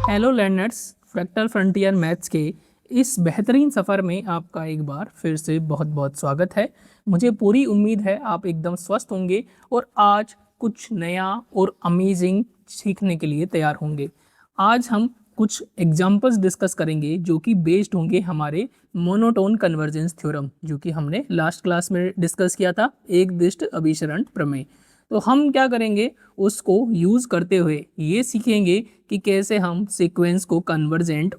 Hello learners, fractal frontier maths के इस बेहतरीन सफ़र में आपका एक बार फिर से बहुत बहुत स्वागत है। मुझे पूरी उम्मीद है आप एकदम स्वस्थ होंगे और आज कुछ नया और अमेजिंग सीखने के लिए तैयार होंगे। आज हम कुछ एग्जाम्पल्स डिस्कस करेंगे जो कि बेस्ड होंगे हमारे मोनोटोन कन्वर्जेंस थ्योरम, जो कि हमने लास्ट क्लास में डिस्कस किया था, एक दिष्ट अभिसरण प्रमेय। तो हम क्या करेंगे, उसको यूज़ करते हुए ये सीखेंगे कि कैसे हम सीक्वेंस को कन्वर्जेंट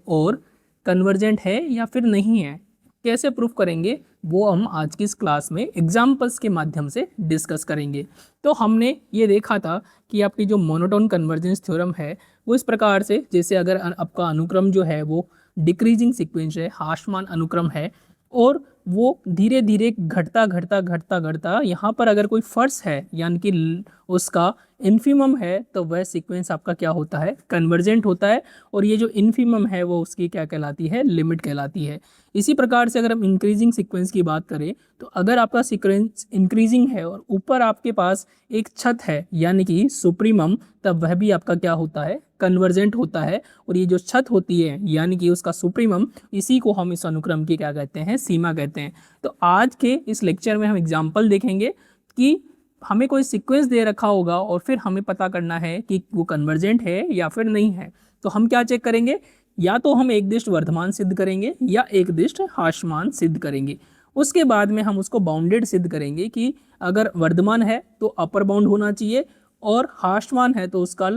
है या फिर नहीं है, कैसे प्रूफ करेंगे, वो हम आज की इस क्लास में एग्जाम्पल्स के माध्यम से डिस्कस करेंगे। तो हमने ये देखा था कि आपकी जो मोनोटोन कन्वर्जेंस थ्योरम है वो इस प्रकार से, जैसे अगर आपका अनुक्रम जो है वो डिक्रीजिंग सीक्वेंस है, ह्रासमान अनुक्रम है और वो धीरे धीरे घटता घटता घटता घटता यहाँ पर अगर कोई फर्श है यानी कि उसका इन्फीमम है तो वह सीक्वेंस आपका क्या होता है, कन्वर्जेंट होता है। और ये जो इन्फीमम है वो उसकी क्या कहलाती है, लिमिट कहलाती है। इसी प्रकार से अगर हम इंक्रीजिंग सीक्वेंस की बात करें तो अगर आपका सीक्वेंस इंक्रीजिंग है और ऊपर आपके पास एक छत है यानी कि सुप्रीमम, तब वह भी आपका क्या होता है, कन्वर्जेंट होता है। और ये जो छत होती है यानी कि उसका सुप्रीमम, इसी को हम इस अनुक्रम की क्या कहते हैं, सीमा कहते हैं। तो आज के इस लेक्चर में हम एग्जाम्पल देखेंगे कि हमें कोई सीक्वेंस दे रखा होगा और फिर हमें पता करना है कि वो कन्वर्जेंट है या फिर नहीं है। तो हम क्या चेक करेंगे, या तो हम एक दिष्ट वर्धमान सिद्ध करेंगे या एक दिष्ट ह्रासमान सिद्ध करेंगे। उसके बाद में हम उसको बाउंडेड सिद्ध करेंगे कि अगर वर्धमान है तो अपर बाउंड होना चाहिए और ह्रासमान है तो उसका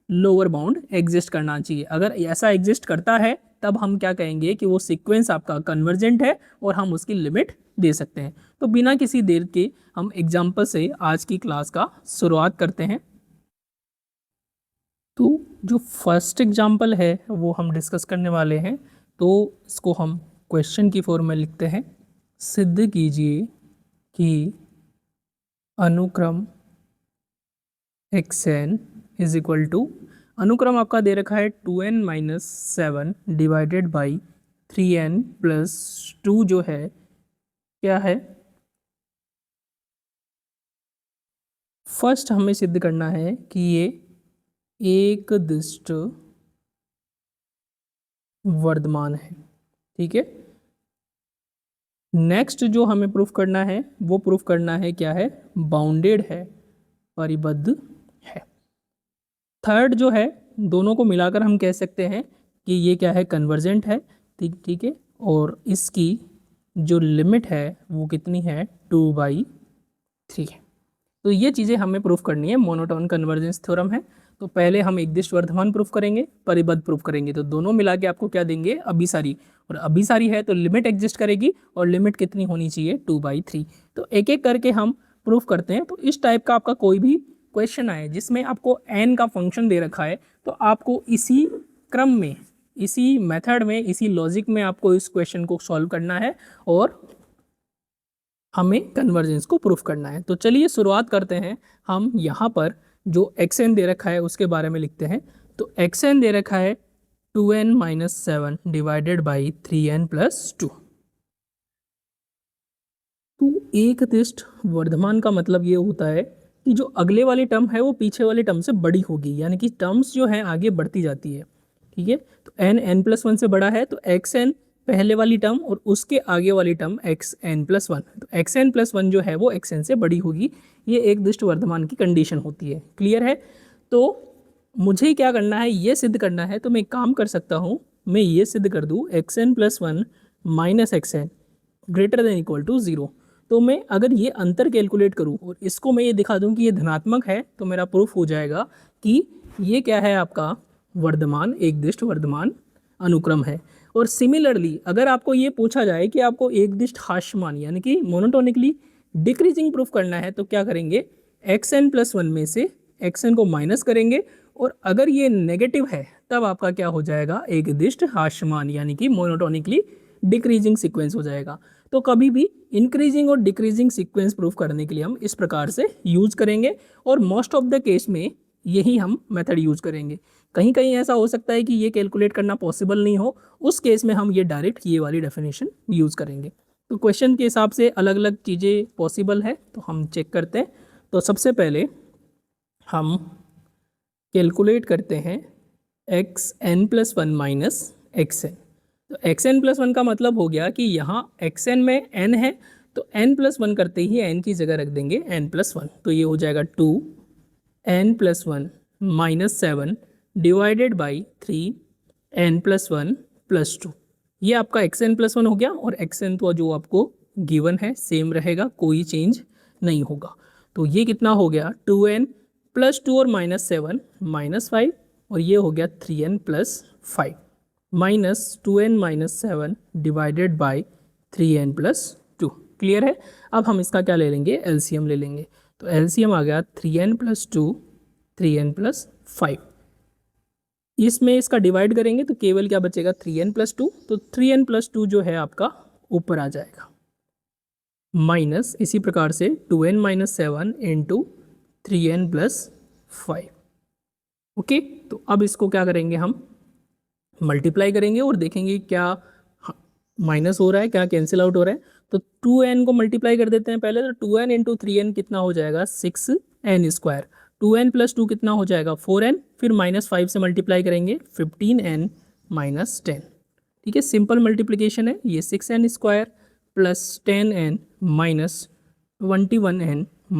लोअर बाउंड एग्जिस्ट करना चाहिए। अगर ऐसा एग्जिस्ट करता है तब हम क्या कहेंगे कि वो सीक्वेंस आपका कन्वर्जेंट है और हम उसकी लिमिट दे सकते हैं। तो बिना किसी देर के हम एग्जाम्पल से आज की क्लास का शुरुआत करते हैं। तो जो फर्स्ट एग्जाम्पल है वो हम डिस्कस करने वाले हैं, तो इसको हम क्वेश्चन की फॉर्म में लिखते हैं। सिद्ध कीजिए कि अनुक्रम xn इज इक्वल टू, अनुक्रम आपका दे रखा है 2n-7 डिवाइडेड बाई 3n+2 जो है क्या है, फर्स्ट हमें सिद्ध करना है कि ये एक दिष्ट वर्धमान है। ठीक है, नेक्स्ट जो हमें प्रूफ करना है वो प्रूफ करना है क्या है, बाउंडेड है, परिबद्ध है। थर्ड जो है, दोनों को मिलाकर हम कह सकते हैं कि ये क्या है, कन्वर्जेंट है। ठीक है, और इसकी जो लिमिट है वो कितनी है, 2/3 है। तो ये चीज़ें हमें प्रूफ करनी है, मोनोटोन कन्वर्जेंस थ्योरम है। तो पहले हम एक दिष्ट वर्धमान प्रूफ करेंगे, परिबद्ध प्रूफ करेंगे। तो दोनों मिला के आपको क्या देंगे, अभिसारी। और अभिसारी है तो लिमिट एग्जिस्ट करेगी और लिमिट कितनी होनी चाहिए, 2/3। तो एक एक करके हम प्रूफ करते हैं। तो इस टाइप का आपका कोई भी क्वेश्चन आए जिसमें आपको n का फंक्शन दे रखा है, तो आपको इसी क्रम में, इसी मेथड में, इसी लॉजिक में आपको इस क्वेश्चन को सॉल्व करना है और हमें कन्वर्जेंस को प्रूफ करना है। तो चलिए शुरुआत करते हैं। हम यहाँ पर जो xn दे रखा है उसके बारे में लिखते हैं। तो xn दे रखा है 2n-7 डिवाइडेड बाई 3n+2। तो एक दिष्ट वर्धमान का मतलब ये होता है कि जो अगले वाली टर्म है वो पीछे वाली टर्म से बड़ी होगी, यानी कि टर्म्स जो है आगे बढ़ती जाती है। ठीक है, तो n+1 से बड़ा है तो xn पहले वाली टर्म और उसके आगे वाली टर्म xn+1, तो xn+1 जो है वो xn से बड़ी होगी। ये एक दिष्ट वर्धमान की कंडीशन होती है। क्लियर है? तो मुझे क्या करना है, ये सिद्ध करना है। तो मैं एक काम कर सकता हूँ, मैं ये सिद्ध कर दूँ xn+1 minus xn greater than equal to 0। तो मैं अगर ये अंतर कैलकुलेट करूँ और इसको मैं ये दिखा दूँ कि ये धनात्मक है, तो मेरा प्रूफ हो जाएगा कि ये क्या है, आपका वर्धमान, एक दिष्ट वर्धमान अनुक्रम है। और सिमिलरली अगर आपको ये पूछा जाए कि आपको एक दिष्ट ह्रासमान यानी कि मोनोटोनिकली डिक्रीजिंग प्रूफ करना है, तो क्या करेंगे, xn+1 में से xn को माइनस करेंगे और अगर ये नेगेटिव है तब आपका क्या हो जाएगा, एक दिष्ट ह्रासमान यानी कि मोनोटोनिकली डिक्रीजिंग सीक्वेंस हो जाएगा। तो कभी भी इंक्रीजिंग और डिक्रीजिंग सीक्वेंस प्रूफ करने के लिए हम इस प्रकार से यूज करेंगे और मोस्ट ऑफ द केस में यही हम मेथड यूज करेंगे। कहीं कहीं ऐसा हो सकता है कि ये कैलकुलेट करना पॉसिबल नहीं हो, उस केस में हम ये डायरेक्ट ये वाली डेफिनेशन यूज़ करेंगे। तो क्वेश्चन के हिसाब से अलग अलग चीज़ें पॉसिबल है, तो हम चेक करते हैं। तो सबसे पहले हम कैलकुलेट करते हैं x n plus one minus x n. तो एक्स एन प्लस वन का मतलब हो गया कि यहाँ एक्स एन में एन है, तो एन प्लस वन करते ही एन की जगह रख देंगे एन प्लस वन, तो ये हो जाएगा 2n+1 -7 डिवाइडेड बाई 3n+1 + 2। ये आपका एक्स एन प्लस वन हो गया, और एक्स एन तो जो आपको गिवन है सेम रहेगा, कोई चेंज नहीं होगा। तो ये कितना हो गया 2n+2 और -7 -5, और ये हो गया 3n+5 -2n-7 divided by 3n+2। Clear है। अब हम इसका क्या ले लेंगे, एलसीएम ले लेंगे। तो एलसीएम आ गया 3n+2 3n+5। इसमें इसका डिवाइड करेंगे तो केवल क्या बचेगा 3n+2, तो 3n+2 जो है आपका ऊपर आ जाएगा, माइनस इसी प्रकार से 2n-7 इंटू 3n+5। ओके, तो अब इसको क्या करेंगे, हम मल्टीप्लाई करेंगे और देखेंगे क्या माइनस हो रहा है, क्या कैंसिल आउट हो रहा है। तो 2n को मल्टीप्लाई कर देते हैं पहले, तो 2n इंटू 3n कितना हो जाएगा 6n²। 2n+2 कितना हो जाएगा 4n, फिर -5 से मल्टीप्लाई करेंगे 15n - 10। ठीक है, सिंपल मल्टीप्लिकेशन है ये। 6n² + 10n - 21n -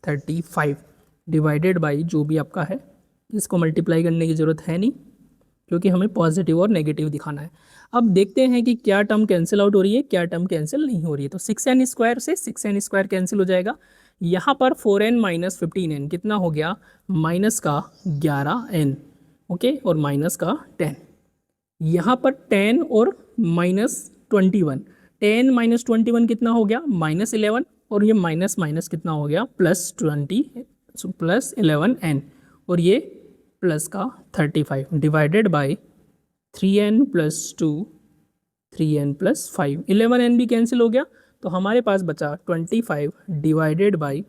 35 divided by जो भी आपका है। इसको मल्टीप्लाई करने की ज़रूरत है नहीं, क्योंकि हमें पॉजिटिव और नेगेटिव दिखाना है। अब देखते हैं कि क्या टर्म कैंसिल आउट हो रही है, क्या टर्म कैंसिल नहीं हो रही है। तो 6n² से 6n² कैंसिल हो जाएगा। यहाँ पर 4n - 15n कितना हो गया, -11n। ओके, और -10। यहाँ पर 10 और -21, 10 - 21 कितना हो गया -11, और ये माइनस माइनस कितना हो गया +20 +11n, और ये प्लस का 35 divided by 3n+2 3n+5। 11n भी कैंसिल हो गया, तो हमारे पास बचा 25 डिवाइडेड बाई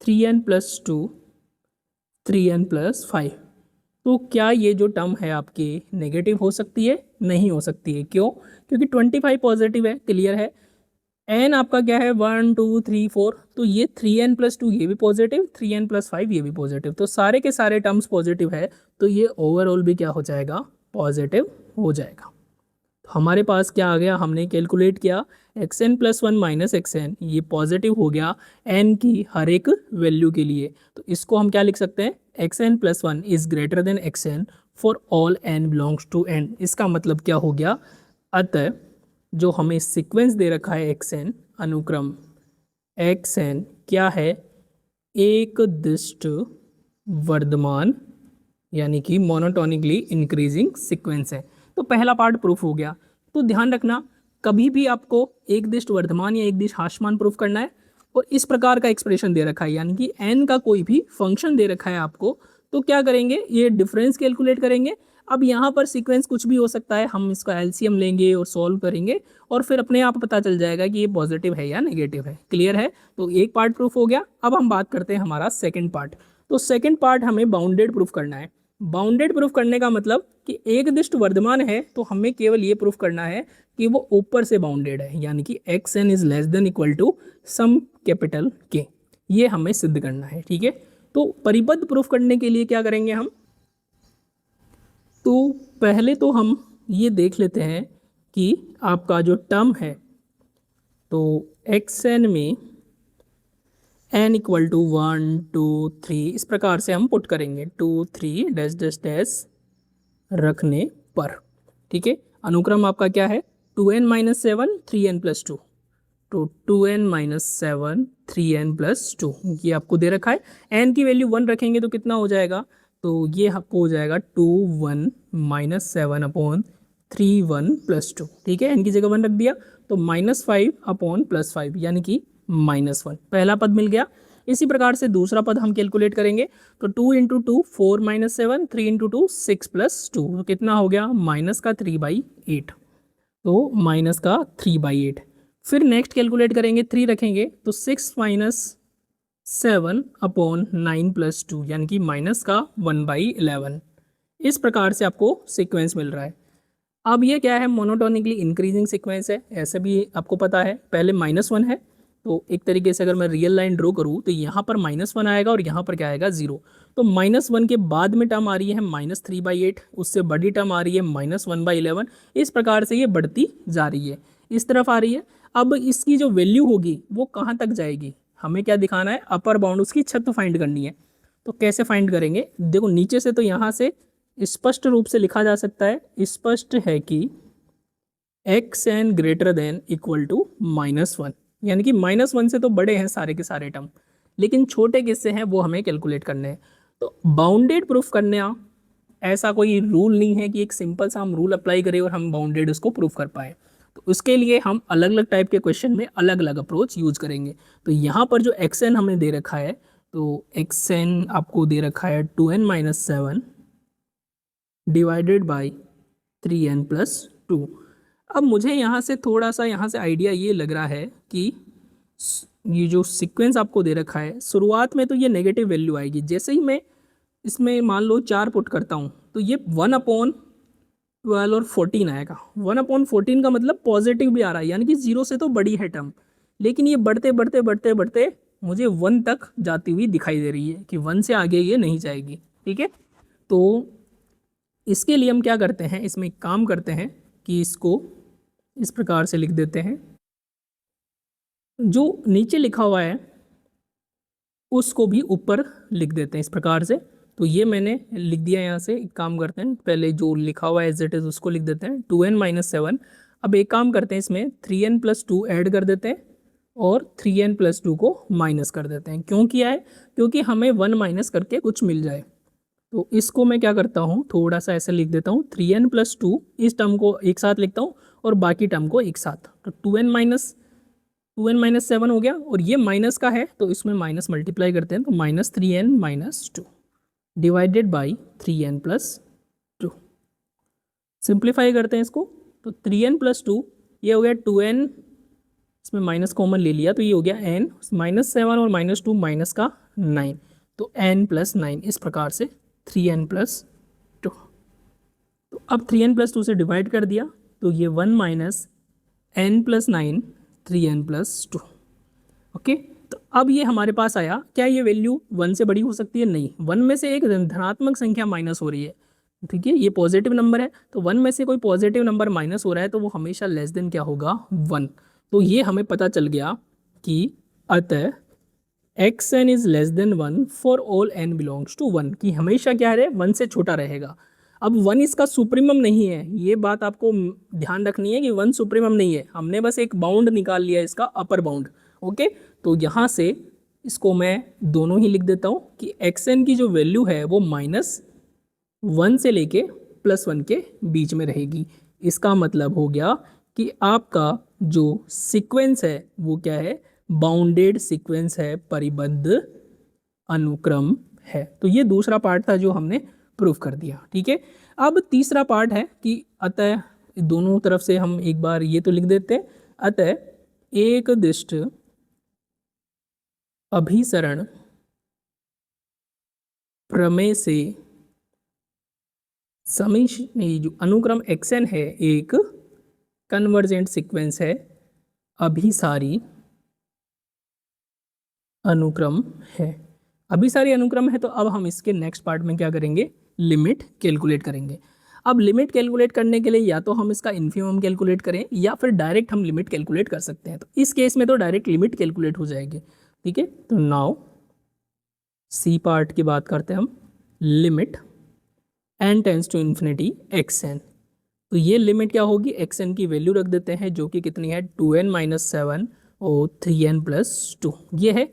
3n+2 3n+5। तो क्या ये जो टर्म है आपकी नेगेटिव हो सकती है, नहीं हो सकती है। क्यों, क्योंकि 25 पॉजिटिव है, क्लियर है। n आपका क्या है 1 2 3 4, तो ये 3n+2 ये भी पॉजिटिव, 3n+5 ये भी पॉजिटिव, तो सारे के सारे टर्म्स पॉजिटिव है, तो ये ओवरऑल भी क्या हो जाएगा, पॉजिटिव हो जाएगा। तो हमारे पास क्या आ गया, हमने कैलकुलेट किया xn+1 - xn, ये पॉजिटिव हो गया n की हर एक वैल्यू के लिए। तो इसको हम क्या लिख सकते हैं, xn+1 is greater than xn for all n belongs to n। इसका मतलब क्या हो गया, अतः जो हमें सीक्वेंस दे रखा है xn, अनुक्रम xn क्या है, एक दिष्ट वर्धमान यानी कि मोनोटोनिकली इंक्रीजिंग सीक्वेंस है। तो पहला पार्ट प्रूफ हो गया। तो ध्यान रखना, कभी भी आपको एक दिष्ट वर्धमान या एक दिष्ट ह्रासमान प्रूफ करना है, और इस प्रकार का एक्सप्रेशन दे रखा है, यानी कि n का कोई भी फंक्शन दे रखा है आपको, तो क्या करेंगे, ये डिफरेंस कैलकुलेट करेंगे। अब यहाँ पर सीक्वेंस कुछ भी हो सकता है, हम इसका एलसीएम लेंगे और सॉल्व करेंगे, और फिर अपने आप पता चल जाएगा कि ये पॉजिटिव है या नेगेटिव है। क्लियर है। तो एक पार्ट प्रूफ हो गया। अब हम बात करते हैं हमारा सेकंड पार्ट। तो सेकंड पार्ट हमें बाउंडेड प्रूफ करना है। बाउंडेड प्रूफ करने का मतलब कि एक दिष्ट वर्धमान है, तो हमें केवल ये प्रूफ करना है कि वो ऊपर से बाउंडेड है, यानी कि xn is less than equal to some capital K। ये हमें सिद्ध करना है। ठीक है, तो परिबद्ध प्रूफ करने के लिए क्या करेंगे हम, तो पहले तो हम ये देख लेते हैं कि आपका जो टर्म है, तो xn में n इक्वल टू 1 2 3 इस प्रकार से हम पुट करेंगे, 2 3 डैश डैश डैश रखने पर। ठीक है, अनुक्रम आपका क्या है 2n-7 3n+2, तो 2n-7 3n+2 ये आपको दे रखा है। n की वैल्यू 1 रखेंगे तो कितना हो जाएगा, तो ये आपको हो जाएगा 2 1-7/3 1+2। ठीक है, n की जगह 1 रख दिया, तो -5/+5 यानी कि -1 पहला पद मिल गया। इसी प्रकार से दूसरा पद हम कैलकुलेट करेंगे, तो 2 × 2 4 - 7 3 × 2 6 + 2, तो कितना हो गया -3/8, तो -3/8। फिर नेक्स्ट कैलकुलेट करेंगे, 3 रखेंगे तो 6 - 7/9+2 यानी कि -1/11। इस प्रकार से आपको सीक्वेंस मिल रहा है। अब ये क्या है, मोनोटोनिकली इंक्रीजिंग सीक्वेंस है, ऐसे भी आपको पता है। पहले -1 है, तो एक तरीके से अगर मैं रियल लाइन ड्रॉ करूँ तो यहाँ पर -1 आएगा और यहाँ पर क्या आएगा 0। तो -1 के बाद में टर्म आ रही है -3/8, उससे बड़ी टर्म आ रही है -1/11। इस प्रकार से ये बढ़ती जा रही है, इस तरफ आ रही है। अब इसकी जो वैल्यू होगी वो कहाँ तक जाएगी, हमें क्या दिखाना है, अपर बाउंड उसकी छत फाइंड करनी है। तो कैसे फाइंड करेंगे, देखो नीचे से तो यहाँ से स्पष्ट रूप से लिखा जा सकता है, स्पष्ट है कि xn greater than equal to -1, यानी कि -1 से तो बड़े हैं सारे के सारे टर्म, लेकिन छोटे किससे हैं वो हमें कैलकुलेट करने हैं। तो बाउंडेड प्रूफ करने ऐसा कोई रूल नहीं है कि एक सिंपल सा हम रूल अप्लाई करें और हम बाउंडेड उसको प्रूफ कर पाए। तो उसके लिए हम अलग अलग टाइप के क्वेश्चन में अलग अलग अप्रोच यूज करेंगे। तो यहाँ पर जो xn हमें दे रखा है, तो xn आपको दे रखा है 2n-7 डिवाइडेड बाई 3n+2। अब मुझे यहाँ से थोड़ा सा यहाँ से आइडिया ये लग रहा है कि ये जो सीक्वेंस आपको दे रखा है, शुरुआत में तो ये नेगेटिव वैल्यू आएगी। जैसे ही मैं इसमें मान लो 4 पुट करता हूँ तो ये 1/12 और 14 आएगा। 1/14 का मतलब पॉजिटिव भी आ रहा है, यानी कि 0 से तो बड़ी है टर्म, लेकिन ये बढ़ते बढ़ते बढ़ते बढ़ते मुझे 1 तक जाती हुई दिखाई दे रही है कि 1 से आगे ये नहीं जाएगी। ठीक है, तो इसके लिए हम क्या करते हैं, इसमें एक काम करते हैं कि इसको इस प्रकार से लिख देते हैं, जो नीचे लिखा हुआ है उसको भी ऊपर लिख देते हैं इस प्रकार से। तो ये मैंने लिख दिया यहाँ से। एक काम करते हैं, पहले जो लिखा हुआ है एज इट इज़ उसको लिख देते हैं 2n-7। अब एक काम करते हैं, इसमें 3n+2 ऐड कर देते हैं और 3n+2 को माइनस कर देते हैं। क्यों किया है, क्योंकि हमें 1 माइनस करके कुछ मिल जाए। तो इसको मैं क्या करता हूँ, थोड़ा सा ऐसे लिख देता हूँ, 3n+2 इस टर्म को एक साथ लिखता हूँ और बाकी टर्म को एक साथ। तो 2n-7 हो गया, और ये माइनस का है तो इसमें माइनस मल्टीप्लाई करते हैं, तो -3n-2 divided by 3n+2। Simplify करते हैं इसको, तो 3n+2 ये हो गया 2n, इसमें माइनस कॉमन ले लिया तो ये हो गया n, -7 और -2 माइनस का 9, तो n+9। इस प्रकार से 3n+2। तो अब 3n+2 से डिवाइड कर दिया तो ये 1 माइनस n+9 3n+2। ओके, तो अब ये हमारे पास आया। क्या ये वैल्यू 1 से बड़ी हो सकती है? नहीं, 1 में से एक धनात्मक संख्या माइनस हो रही है। ठीक है, ये पॉजिटिव नंबर है, तो 1 में से कोई पॉजिटिव नंबर माइनस हो रहा है तो वो हमेशा लेस देन क्या होगा, 1। तो ये हमें पता चल गया कि अतः xn is less than 1 for all n belongs to 1, कि हमेशा क्या है, 1 से छोटा रहेगा। अब 1 इसका सुप्रीमम नहीं है, ये बात आपको ध्यान रखनी है कि 1 सुप्रीमम नहीं है, हमने बस एक बाउंड निकाल लिया इसका, अपर बाउंड। ओके, तो यहाँ से इसको मैं दोनों ही लिख देता हूँ कि xn की जो वैल्यू है वो -1 से लेके +1 के बीच में रहेगी। इसका मतलब हो गया कि आपका जो सीक्वेंस है वो क्या है, बाउंडेड सीक्वेंस है, परिबद्ध अनुक्रम है। तो ये दूसरा पार्ट था जो हमने प्रूफ कर दिया। ठीक है, अब तीसरा पार्ट है कि अतः दोनों तरफ से हम एक बार ये तो लिख देते हैं, अतः एक दिष्ट अभिसरण प्रमेय से जो अनुक्रम xn है एक कन्वर्जेंट सीक्वेंस है, अभिसारी अनुक्रम है। अभिसारी अनुक्रम है, तो अब हम इसके नेक्स्ट पार्ट में क्या करेंगे, लिमिट कैलकुलेट करेंगे। अब लिमिट कैलकुलेट करने के लिए या तो हम इसका इन्फिमम कैलकुलेट करें या फिर डायरेक्ट हम लिमिट कैलकुलेट कर सकते हैं। तो इस केस में तो डायरेक्ट लिमिट कैलकुलेट हो जाएगी। ठीक है, तो नाउ सी पार्ट की बात करते हैं हम, limit n tends to infinity xn। तो ये लिमिट क्या होगी, xn की वैल्यू रख देते हैं जो कि कितनी है, 2n-7 और 3n+2 ये है।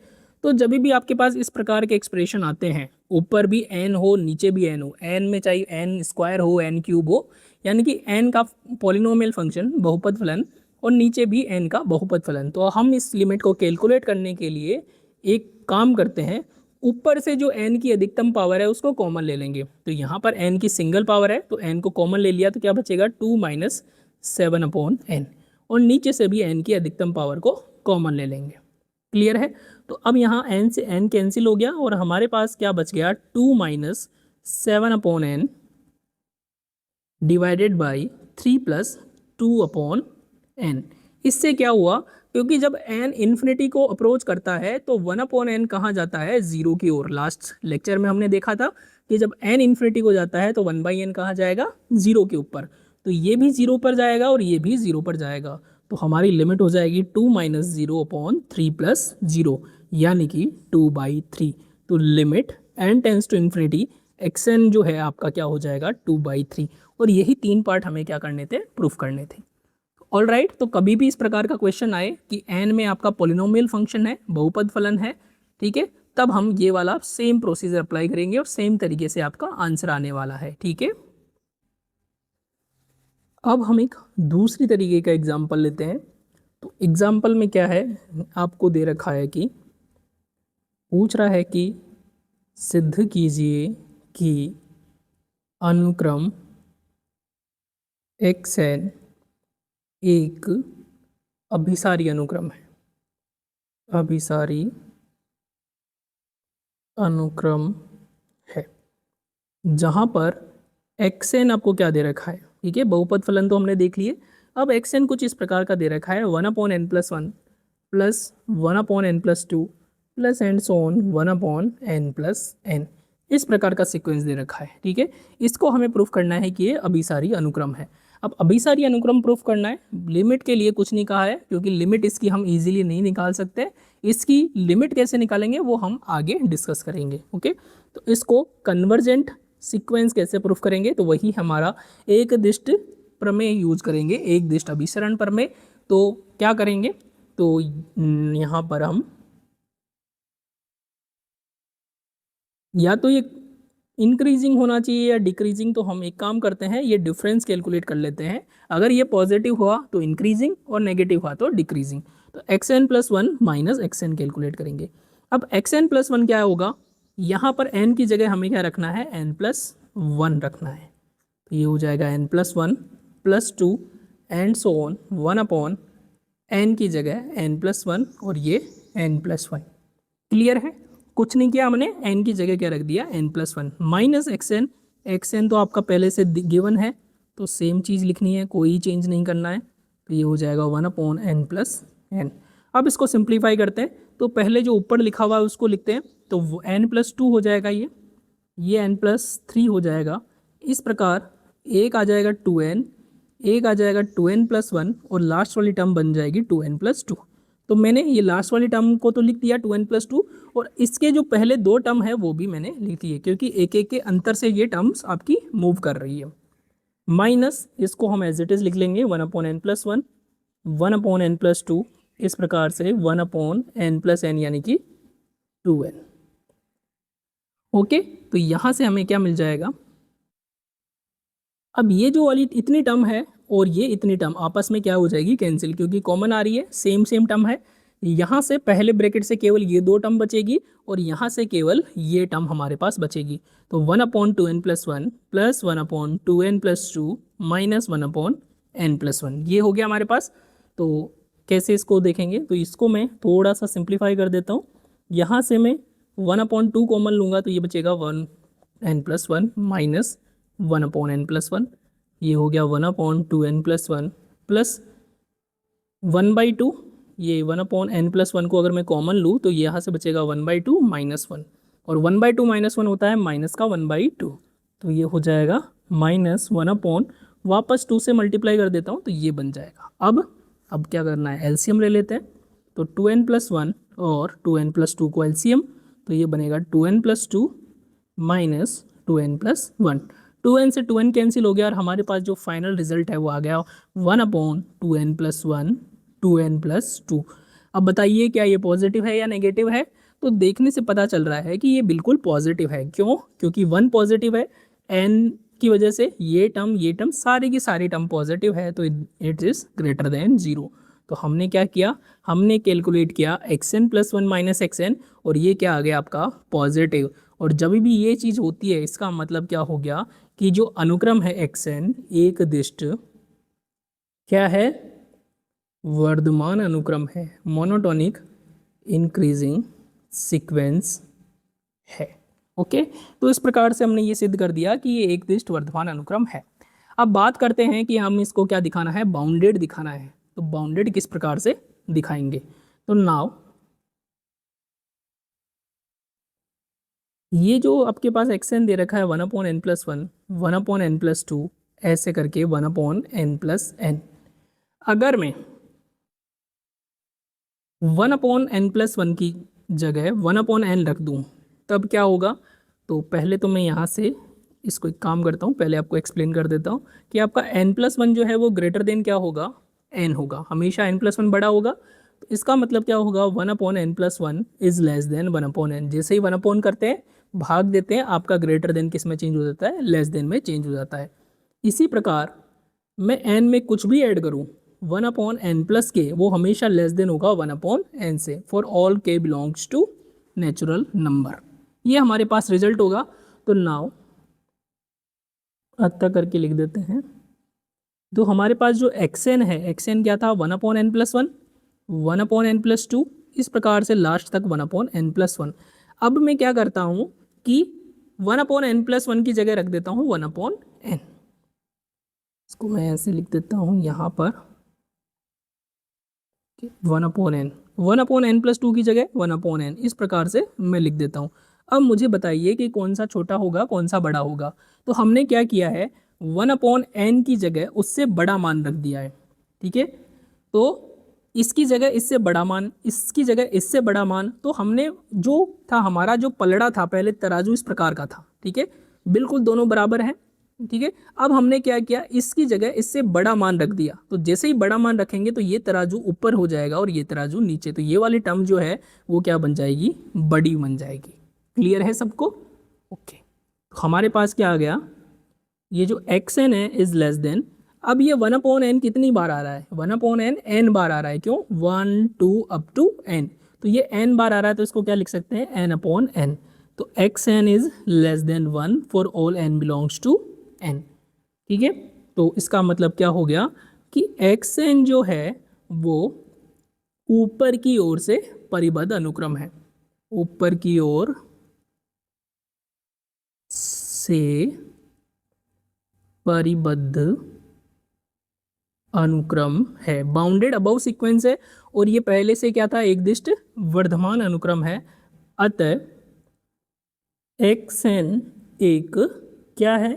तो जब भी आपके पास इस प्रकार के एक्सप्रेशन आते हैं, ऊपर भी n हो नीचे भी n हो, n में चाहे n² हो n³ हो, यानी कि n का पॉलिनोमियल फंक्शन बहुपद फलन और नीचे भी n का बहुपद फलन, तो हम इस लिमिट को कैलकुलेट करने के लिए एक काम करते हैं, ऊपर से जो n की अधिकतम पावर है उसको कॉमन ले लेंगे। तो यहाँ पर n की सिंगल पावर है तो n को कॉमन ले लिया तो क्या बचेगा, 2 - 7/n, और नीचे से भी n की अधिकतम पावर को कॉमन ले लेंगे। क्लियर है, तो अब यहाँ n से n कैंसिल हो गया और हमारे पास क्या बच गया, 2 - 7/n डिवाइडेड बाई 3 + 2/n। इससे क्या हुआ क्योंकि जब n इन्फिनिटी को अप्रोच करता है तो 1/n कहाँ जाता है, जीरो की ओर। लास्ट लेक्चर में हमने देखा था कि जब n इन्फिनिटी को जाता है तो 1/n कहाँ जाएगा, जीरो के ऊपर। तो ये भी जीरो पर जाएगा और ये भी जीरो पर जाएगा, तो हमारी लिमिट हो जाएगी 2 - 0/3 + 0 यानी कि 2/3। तो limit n tends to infinity xn जो है आपका क्या हो जाएगा, 2/3। और यही 3 पार्ट हमें क्या करने थे, प्रूफ करने थे। ऑल राइट, तो कभी भी इस प्रकार का क्वेश्चन आए कि n में आपका पोलिनोमियल फंक्शन है, बहुपद फलन है, ठीक है, तब हम ये वाला सेम प्रोसीजर अप्लाई करेंगे और सेम तरीके से आपका आंसर आने वाला है, ठीक है। अब हम एक दूसरी तरीके का एग्जाम्पल लेते हैं। तो एग्जाम्पल में क्या है, आपको दे रखा है कि पूछ रहा है कि सिद्ध कीजिए कि अनुक्रम xn एक अभिसारी अनुक्रम है, अभिसारी अनुक्रम है, जहाँ पर xn आपको क्या दे रखा है, ठीक है, बहुपद फलन तो हमने देख लिए। अब xn कुछ इस प्रकार का दे रखा है 1/n + 1 + 1/n + 2 plus and so on 1/n + n, इस प्रकार का सीक्वेंस दे रखा है, ठीक है। इसको हमें प्रूफ करना है कि ये अभिसारी अनुक्रम है। अब अभिसारी अनुक्रम प्रूफ करना है, लिमिट के लिए कुछ नहीं कहा है क्योंकि लिमिट इसकी हम इजीली नहीं निकाल सकते। इसकी लिमिट कैसे निकालेंगे वो हम आगे डिस्कस करेंगे, ओके। तो इसको कन्वर्जेंट सीक्वेंस कैसे प्रूफ करेंगे, तो वही हमारा एक दिष्ट प्रमेय यूज करेंगे, एक दिष्ट अभिसरण प्रमेय। तो क्या करेंगे, तो यहाँ पर हम या तो ये इंक्रीजिंग होना चाहिए या डिक्रीजिंग, तो हम एक काम करते हैं, ये डिफरेंस कैलकुलेट कर लेते हैं। अगर ये पॉजिटिव हुआ तो इंक्रीजिंग और नेगेटिव हुआ तो डिक्रीजिंग। तो xn + 1 - xn कैलकुलेट करेंगे। अब xn + 1 क्या होगा, यहाँ पर n की जगह हमें क्या रखना है, n + 1 रखना है। तो ये हो जाएगा n + 1 + 2 and so on 1/n की जगह n + 1 और ये n + 1। क्लियर है, कुछ नहीं किया हमने, n की जगह क्या रख दिया, n + 1 माइनस xn। xn तो आपका पहले से गिवन है तो सेम चीज़ लिखनी है, कोई चेंज नहीं करना है। तो ये हो जाएगा 1/n + n। अब इसको सिंप्लीफाई करते हैं, तो पहले जो ऊपर लिखा हुआ है उसको लिखते हैं, तो n + 2 हो जाएगा, ये n + 3 हो जाएगा। इस प्रकार एक आ जाएगा 2n, एक आ जाएगा 2n + 1 और लास्ट वाली टर्म बन जाएगी 2n + 2। तो मैंने ये लास्ट वाली टर्म को तो लिख दिया 2n + 2 और इसके जो पहले दो टर्म है वो भी मैंने लिख दिए, क्योंकि एक एक के अंतर से ये टर्म्स आपकी मूव कर रही है। माइनस इसको हम एज इट इज़ लिख लेंगे 1/n + 1 1/n + 2, इस प्रकार से 1/n + n यानी कि 2n। ओके, तो यहाँ से हमें क्या मिल जाएगा, अब ये जो वाली इतनी टर्म है और ये इतनी टर्म आपस में क्या हो जाएगी, कैंसिल, क्योंकि कॉमन आ रही है, सेम सेम टर्म है। यहाँ से पहले ब्रैकेट से केवल ये दो टर्म बचेगी और यहाँ से केवल ये टर्म हमारे पास बचेगी। तो 1/2n + 1 + 1/2n + 2 - 1/n + 1 ये हो गया हमारे पास। तो कैसे इसको देखेंगे, तो इसको मैं थोड़ा सा सिंप्लीफाई कर देता हूँ। यहाँ से मैं 1/2 कॉमन लूँगा तो ये बचेगा 1n + 1 माइनस 1/n + 1, ये हो गया 1/2n + 1 प्लस 1/2, ये 1/n + 1 को अगर मैं कॉमन लूँ तो यहाँ से बचेगा 1/2 - 1 और 1/2 - 1 होता है माइनस का 1/2, तो ये हो जाएगा -1 वापस 2 से मल्टीप्लाई कर देता हूँ तो ये बन जाएगा। अब क्या करना है, एलसीएम ले लेते हैं। तो 2n + 1 और 2n + 2 को एलसीएम, तो ये बनेगा 2n + 2 माइनस 2n + 1। 2n से 2n कैंसिल हो गया और हमारे पास जो फाइनल रिजल्ट है वो आ गया 1/2n + 1 2n + 2। अब बताइए क्या ये पॉजिटिव है या नेगेटिव है, तो देखने से पता चल रहा है कि ये बिल्कुल पॉजिटिव है। क्यों, क्योंकि 1 पॉजिटिव है, n की वजह से ये टर्म सारी की सारी टर्म पॉजिटिव है, तो इट इज़ ग्रेटर देन 0। तो हमने क्या किया, हमने कैलकुलेट किया xn + 1 - xn और ये क्या आ गया आपका पॉजिटिव। और जब भी ये चीज़ होती है इसका मतलब क्या हो गया कि जो अनुक्रम है xn एक दिष्ट क्या है, वर्धमान अनुक्रम है, मोनोटोनिक इंक्रीजिंग सीक्वेंस है। ओके, तो इस प्रकार से हमने ये सिद्ध कर दिया कि ये एक दिष्ट वर्धमान अनुक्रम है। अब बात करते हैं कि हम इसको क्या दिखाना है, बाउंडेड दिखाना है। तो बाउंडेड किस प्रकार से दिखाएंगे। तो नाउ ये जो आपके पास एक्सएन दे रखा है 1/n+1, 1/n+2, ऐसे करके 1/n+n। अगर मैं 1/n+1 की जगह 1/n रख दूँ तब क्या होगा? तो पहले तो मैं यहाँ से इसको एक काम करता हूँ, पहले आपको एक्सप्लेन कर देता हूँ कि आपका n+1 जो है वो ग्रेटर देन क्या होगा? n होगा, हमेशा n+1 बड़ा होगा। तो इसका मतलब क्या होगा? 1/n+1 is less then 1/n। जैसे ही 1 करते हैं, भाग देते हैं, आपका ग्रेटर देन किस में चेंज हो जाता है? लेस देन में चेंज हो जाता है। इसी प्रकार मैं n में कुछ भी ऐड करूँ 1/n+ के, वो हमेशा लेस देन होगा 1/n से, for all k belongs to natural number. ये हमारे पास रिजल्ट होगा। तो नाउ अतः करके लिख देते हैं। तो हमारे पास जो xn है, xn क्या था? 1/n+1, 1/n+2, इस प्रकार से लास्ट तक 1/n+1। अब मैं क्या करता हूँ कि 1/n+1 की जगह रख देता हूँ 1/n। इसको मैं ऐसे लिख देता हूँ यहाँ पर 1/n, 1/n+2 की जगह 1/n, इस प्रकार से मैं लिख देता हूँ। अब मुझे बताइए कि कौन सा छोटा होगा, कौन सा बड़ा होगा। तो हमने क्या किया है? 1/n की जगह उससे बड़ा मान रख दिया है, ठीक है। तो इसकी जगह इससे बड़ा मान, इसकी जगह इससे बड़ा मान। तो हमने जो था, हमारा जो पलड़ा था पहले तराजू इस प्रकार का था, ठीक है, बिल्कुल दोनों बराबर हैं, ठीक है। अब हमने क्या किया? इसकी जगह इससे बड़ा मान रख दिया। तो जैसे ही बड़ा मान रखेंगे तो ये तराजू ऊपर हो जाएगा और ये तराजू नीचे। तो ये वाली टर्म जो है वो क्या बन जाएगी? बड़ी बन जाएगी। क्लियर है सबको? ओके। तो हमारे पास क्या आ गया? ये जो xn है इज लेस देन, अब ये 1/n कितनी बार आ रहा है? 1/n n बार आ रहा है। क्यों? 1 2 अप टू n। तो ये n बार आ रहा है, तो इसको क्या लिख सकते हैं? n/n। तो xn is less than 1 for all n belongs to n, ठीक है। तो इसका मतलब क्या हो गया कि xn जो है वो ऊपर की ओर से परिबद्ध अनुक्रम है, ऊपर की ओर से परिबद्ध अनुक्रम है, बाउंडेड अबव सीक्वेंस है। और ये पहले से क्या था? एक दिष्ट वर्धमान अनुक्रम है। अतः xn एक क्या है?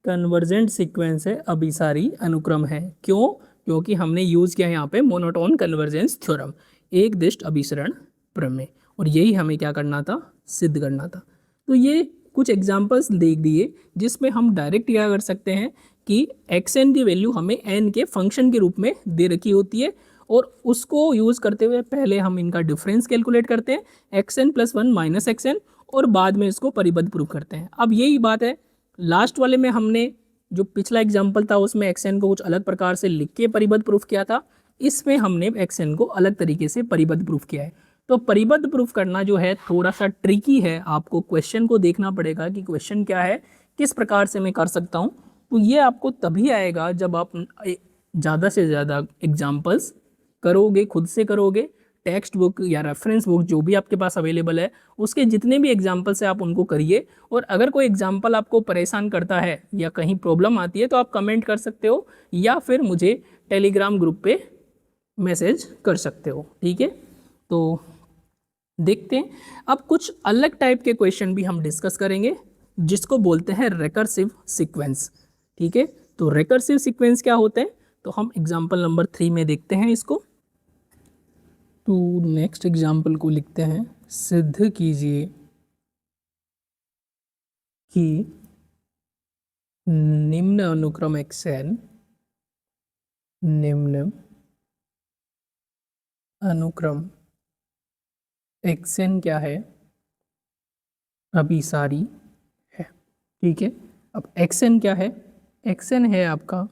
कन्वर्जेंट सीक्वेंस है, अभिसारी अनुक्रम है। क्यों? क्योंकि हमने यूज किया यहाँ पे मोनोटोन कन्वर्जेंस थ्योरम, एक दिष्ट अभिसरण प्रमेय, और यही हमें क्या करना था? सिद्ध करना था। तो ये कुछ एग्जांपल्स देख दिए जिसमें हम डायरेक्ट क्या कर सकते हैं कि xn की वैल्यू हमें n के फंक्शन के रूप में दे रखी होती है, और उसको यूज़ करते हुए पहले हम इनका डिफरेंस कैलकुलेट करते हैं xn+1 - xn, और बाद में इसको परिबद्ध प्रूफ करते हैं। अब यही बात है, लास्ट वाले में हमने जो पिछला एग्जाम्पल था उसमें xn को कुछ अलग प्रकार से लिख के परिबद्ध प्रूफ किया था, इसमें हमने xn को अलग तरीके से परिबद्ध प्रूफ किया है। तो परिबद्ध प्रूफ करना जो है थोड़ा सा ट्रिकी है, आपको क्वेश्चन को देखना पड़ेगा कि क्वेश्चन क्या है, किस प्रकार से मैं कर सकता हूँ। तो ये आपको तभी आएगा जब आप ज़्यादा से ज़्यादा एग्जाम्पल्स करोगे, खुद से करोगे, टेक्स्ट बुक या रेफरेंस बुक जो भी आपके पास अवेलेबल है उसके जितने भी एग्जाम्पल्स है आप उनको करिए। और अगर कोई एग्जाम्पल आपको परेशान करता है या कहीं प्रॉब्लम आती है तो आप कमेंट कर सकते हो, या फिर मुझे टेलीग्राम ग्रुप पे मैसेज कर सकते हो, ठीक है। तो देखते हैं अब कुछ अलग टाइप के क्वेश्चन भी हम डिस्कस करेंगे जिसको बोलते हैं रिकर्सिव सीक्वेंस, ठीक है। तो रिकर्सिव सीक्वेंस क्या होते हैं? तो हम एग्जाम्पल नंबर 3 में देखते हैं इसको। तो नेक्स्ट एग्जाम्पल को लिखते हैं, सिद्ध कीजिए कि निम्न अनुक्रम xn, निम्न अनुक्रम xn क्या है? अभिसारी है, ठीक है। अब xn क्या है? xn है आपका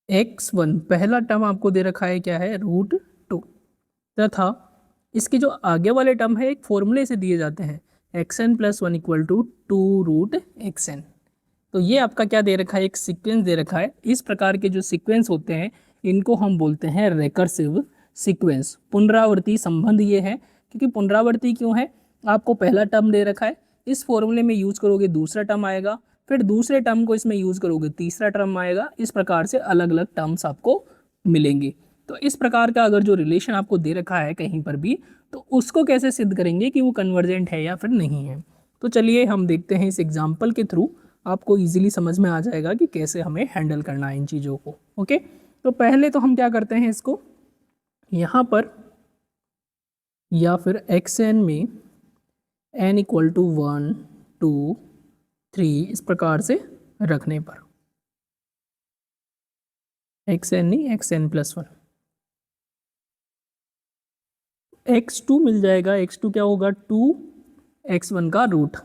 x1, पहला टर्म आपको दे रखा है क्या है? √2, तथा इसके जो आगे वाले टर्म है एक फॉर्मूले से दिए जाते हैं, xn+1 = 2√xn। तो ये आपका क्या दे रखा है? एक सीक्वेंस दे रखा है। इस प्रकार के जो सीक्वेंस होते हैं इनको हम बोलते हैं रिकर्सिव सीक्वेंस। पुनरावर्ती संबंध ये है, क्योंकि पुनरावर्ती क्यों है? आपको पहला टर्म दे रखा है, इस फॉर्मूले में यूज करोगे दूसरा टर्म आएगा, फिर दूसरे टर्म को इसमें यूज़ करोगे तीसरा टर्म आएगा। इस प्रकार से अलग अलग टर्म्स आपको मिलेंगे। तो इस प्रकार का अगर जो रिलेशन आपको दे रखा है कहीं पर भी, तो उसको कैसे सिद्ध करेंगे कि वो कन्वर्जेंट है या फिर नहीं है। तो चलिए हम देखते हैं इस एग्जाम्पल के थ्रू, आपको ईजिली समझ में आ जाएगा कि कैसे हमें हैंडल करना है इन चीज़ों को। ओके, तो पहले तो हम क्या करते हैं, इसको यहाँ पर या फिर xn में n इक्वल टू 1 2 3 इस प्रकार से रखने पर, xn नहीं xn प्लस 1, x2 मिल जाएगा। x2 क्या होगा, 2 x1 का रूट।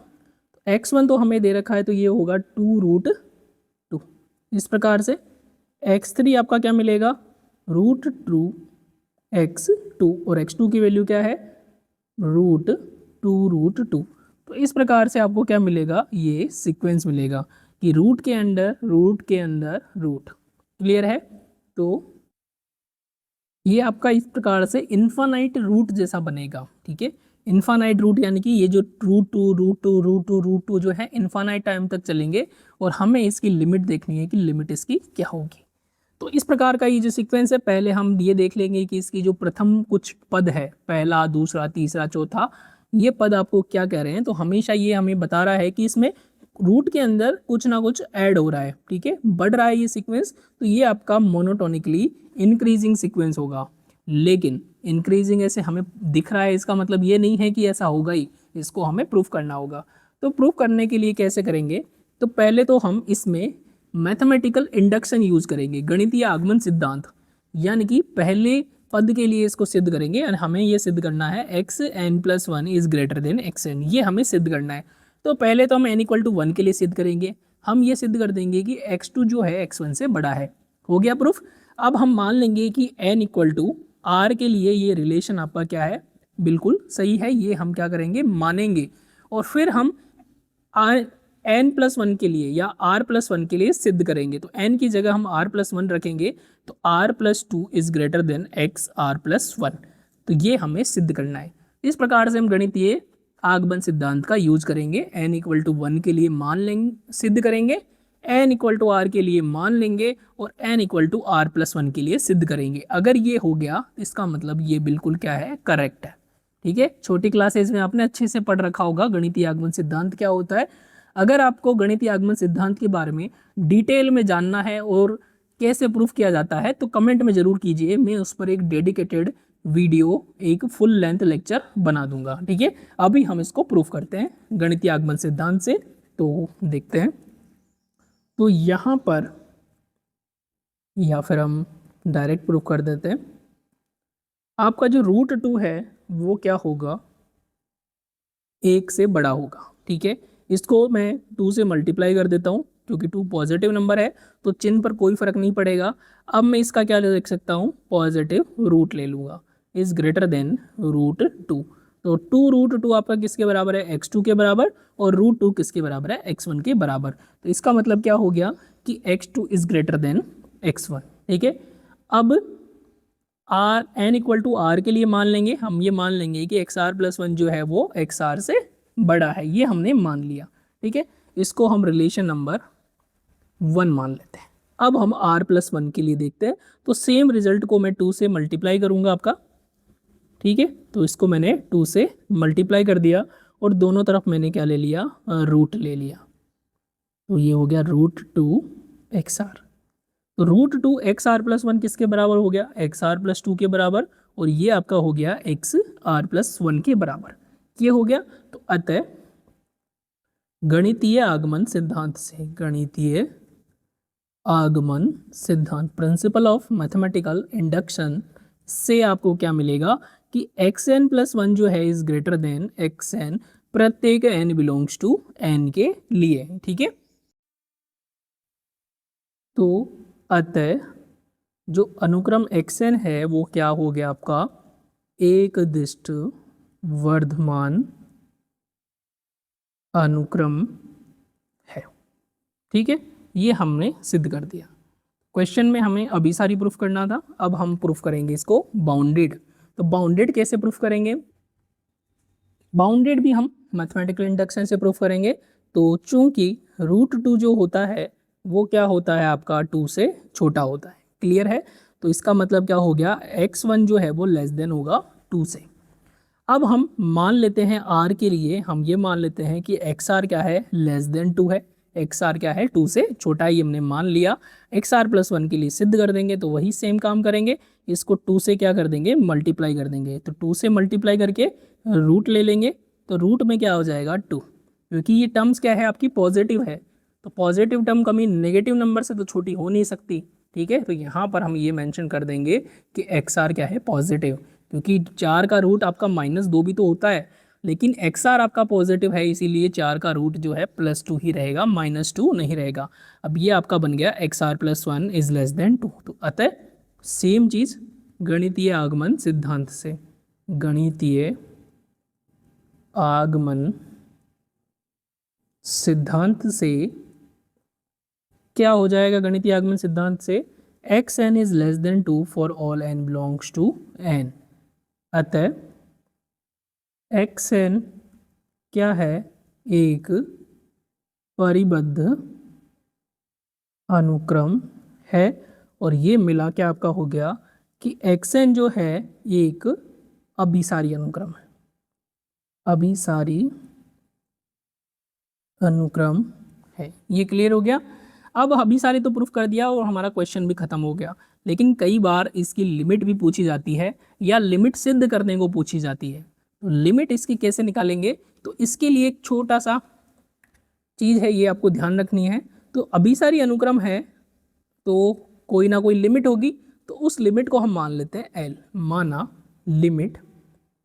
x1 तो हमें दे रखा है तो ये होगा 2 रूट 2। इस प्रकार से x3 आपका क्या मिलेगा, रूट 2 x2 और x2 की वैल्यू क्या है, रूट 2 रूट 2। तो इस प्रकार से आपको क्या मिलेगा, ये सीक्वेंस मिलेगा कि रूट के अंदर रूट के अंदर रूट। क्लियर है। तो ये आपका इस प्रकार से इन्फानाइट रूट जैसा बनेगा। ठीक है, इन्फानाइट रूट यानी कि ये जो root two root two root two root two जो है इन्फानाइट टाइम तक चलेंगे और हमें इसकी लिमिट देखनी है कि लिमिट इसकी क्या होगी। तो इस प्रकार का ये जो सीक्वेंस है, पहले हम ये देख लेंगे कि इसकी जो प्रथम कुछ पद है, पहला दूसरा तीसरा चौथा, ये पद आपको क्या कह रहे हैं। तो हमेशा ये हमें बता रहा है कि इसमें रूट के अंदर कुछ ना कुछ ऐड हो रहा है। ठीक है, बढ़ रहा है ये सीक्वेंस, तो ये आपका मोनोटोनिकली इंक्रीजिंग सीक्वेंस होगा। लेकिन इंक्रीजिंग ऐसे हमें दिख रहा है, इसका मतलब ये नहीं है कि ऐसा होगा ही, इसको हमें प्रूफ करना होगा। तो प्रूफ करने के लिए कैसे करेंगे, तो पहले तो हम इसमें मैथमेटिकल इंडक्शन यूज करेंगे, गणितीय आगमन सिद्धांत, यानी कि पहले पद के लिए इसको सिद्ध करेंगे और हमें ये सिद्ध करना है xn+1 is greater than xn, ये हमें सिद्ध करना है। तो पहले तो हम n इक्वल टू 1 के लिए सिद्ध करेंगे, हम ये सिद्ध कर देंगे कि x2 जो है x1 से बड़ा है। हो गया प्रूफ। अब हम मान लेंगे कि n इक्वल टू r के लिए ये रिलेशन आपका क्या है, बिल्कुल सही है, ये हम क्या करेंगे, मानेंगे। और फिर हम n+1 के लिए या r+1 के लिए सिद्ध करेंगे। तो n की जगह हम r+1 रखेंगे, तो r+2 is greater then xr+1। तो ये हमें सिद्ध करना है। इस प्रकार से हम गणितीय आगमन सिद्धांत का यूज करेंगे। n इक्वल टू 1 के लिए मान लेंगे, सिद्ध करेंगे, n इक्वल टू r के लिए मान लेंगे और n इक्वल टू r+1 के लिए सिद्ध करेंगे। अगर ये हो गया, इसका मतलब ये बिल्कुल क्या है, करेक्ट है। ठीक है, छोटी क्लासेज में आपने अच्छे से पढ़ रखा होगा गणितीय आगमन सिद्धांत क्या होता है। अगर आपको गणितीय आगमन सिद्धांत के बारे में डिटेल में जानना है और कैसे प्रूफ किया जाता है, तो कमेंट में ज़रूर कीजिए, मैं उस पर एक डेडिकेटेड वीडियो, एक फुल लेंथ लेक्चर बना दूंगा। ठीक है, अभी हम इसको प्रूफ करते हैं गणितीय आगमन सिद्धांत से। तो देखते हैं, तो यहाँ पर या फिर हम डायरेक्ट प्रूफ कर देते हैं। आपका जो रूट 2 है वो क्या होगा, 1 से बड़ा होगा। ठीक है, इसको मैं 2 से मल्टीप्लाई कर देता हूँ, क्योंकि 2 पॉजिटिव नंबर है तो चिन्ह पर कोई फर्क नहीं पड़ेगा। अब मैं इसका क्या लिख सकता हूँ, पॉजिटिव रूट ले लूँगा, इज ग्रेटर देन रूट 2। तो 2 रूट 2 आपका किसके बराबर है, x2 के बराबर, और रूट 2 किसके बराबर है, x1 के बराबर। तो इसका मतलब क्या हो गया कि x2 is greater then x1। ठीक है, अब r n equal to r के लिए मान लेंगे, हम ये मान लेंगे कि xr+1 जो है वो xr से बड़ा है, ये हमने मान लिया। ठीक है, इसको हम रिलेशन नंबर 1 मान लेते हैं। अब हम r+1 के लिए देखते हैं, तो सेम रिजल्ट को मैं 2 से मल्टीप्लाई करूंगा आपका। ठीक है, तो इसको मैंने 2 से मल्टीप्लाई कर दिया और दोनों तरफ मैंने क्या ले लिया, रूट ले लिया। तो ये हो गया रूट 2 XR। तो रूट 2 XR+1 किसके बराबर हो गया, XR+2 के बराबर, और ये आपका हो गया XR+1 के बराबर। ये हो गया। तो अतः गणितीय आगमन सिद्धांत से, गणितीय आगमन सिद्धांत, प्रिंसिपल ऑफ मैथमेटिकल इंडक्शन से आपको क्या मिलेगा कि xn+1 जो है इज ग्रेटर देन xn, प्रत्येक n बिलोंग्स टू n के लिए। ठीक है, तो अतः जो अनुक्रम xn है वो क्या हो गया आपका, एक दिष्ट वर्धमान अनुक्रम है। ठीक है, ये हमने सिद्ध कर दिया। क्वेश्चन में हमें अभी सारी प्रूफ करना था, अब हम प्रूफ करेंगे इसको बाउंडेड। तो बाउंडेड कैसे प्रूफ करेंगे, बाउंडेड भी हम मैथमेटिकल इंडक्शन से प्रूफ करेंगे। तो चूंकि √2 जो होता है वो क्या होता है आपका 2 से छोटा होता है। क्लियर है? तो इसका मतलब क्या हो गया, x1 जो है वो लेस देन होगा 2 से। अब हम मान लेते हैं r के लिए, हम ये मान लेते हैं कि xr क्या है, लेस देन 2 है। xr क्या है, 2 से छोटा ही हमने मान लिया। xr+1 के लिए सिद्ध कर देंगे तो वही सेम काम करेंगे, इसको 2 से क्या कर देंगे, मल्टीप्लाई कर देंगे। तो 2 से मल्टीप्लाई करके रूट ले लेंगे, तो रूट में क्या हो जाएगा 2, क्योंकि ये टर्म्स क्या है आपकी पॉजिटिव है, तो पॉजिटिव टर्म कभी नेगेटिव नंबर से तो छोटी हो नहीं सकती। ठीक है, तो यहाँ पर हम ये मेंशन कर देंगे कि xr क्या है, पॉजिटिव, क्योंकि 4 का रूट आपका -2 भी तो होता है, लेकिन xr आपका पॉजिटिव है, इसीलिए 4 का रूट जो है +2 ही रहेगा, -2 नहीं रहेगा। अब ये आपका बन गया xr+1 इज लेस देन 2। तो अतः सेम चीज़ गणितीय आगमन सिद्धांत से, गणितीय आगमन सिद्धांत से क्या हो जाएगा, गणितीय आगमन सिद्धांत से xn is less than 2 for all n belongs to n। अतः xn क्या है, एक परिबद्ध अनुक्रम है, और ये मिला क्या आपका हो गया कि xn जो है एक अभिसारी अनुक्रम है, अभिसारी अनुक्रम है। ये क्लियर हो गया। अब अभिसारी तो प्रूफ कर दिया और हमारा क्वेश्चन भी खत्म हो गया, लेकिन कई बार इसकी लिमिट भी पूछी जाती है या लिमिट सिद्ध करने को पूछी जाती है। तो लिमिट इसकी कैसे निकालेंगे, तो इसके लिए एक छोटा सा चीज़ है, ये आपको ध्यान रखनी है। तो अभिसारी अनुक्रम है तो कोई ना कोई लिमिट होगी, तो उस लिमिट को हम मान लेते हैं L। माना limit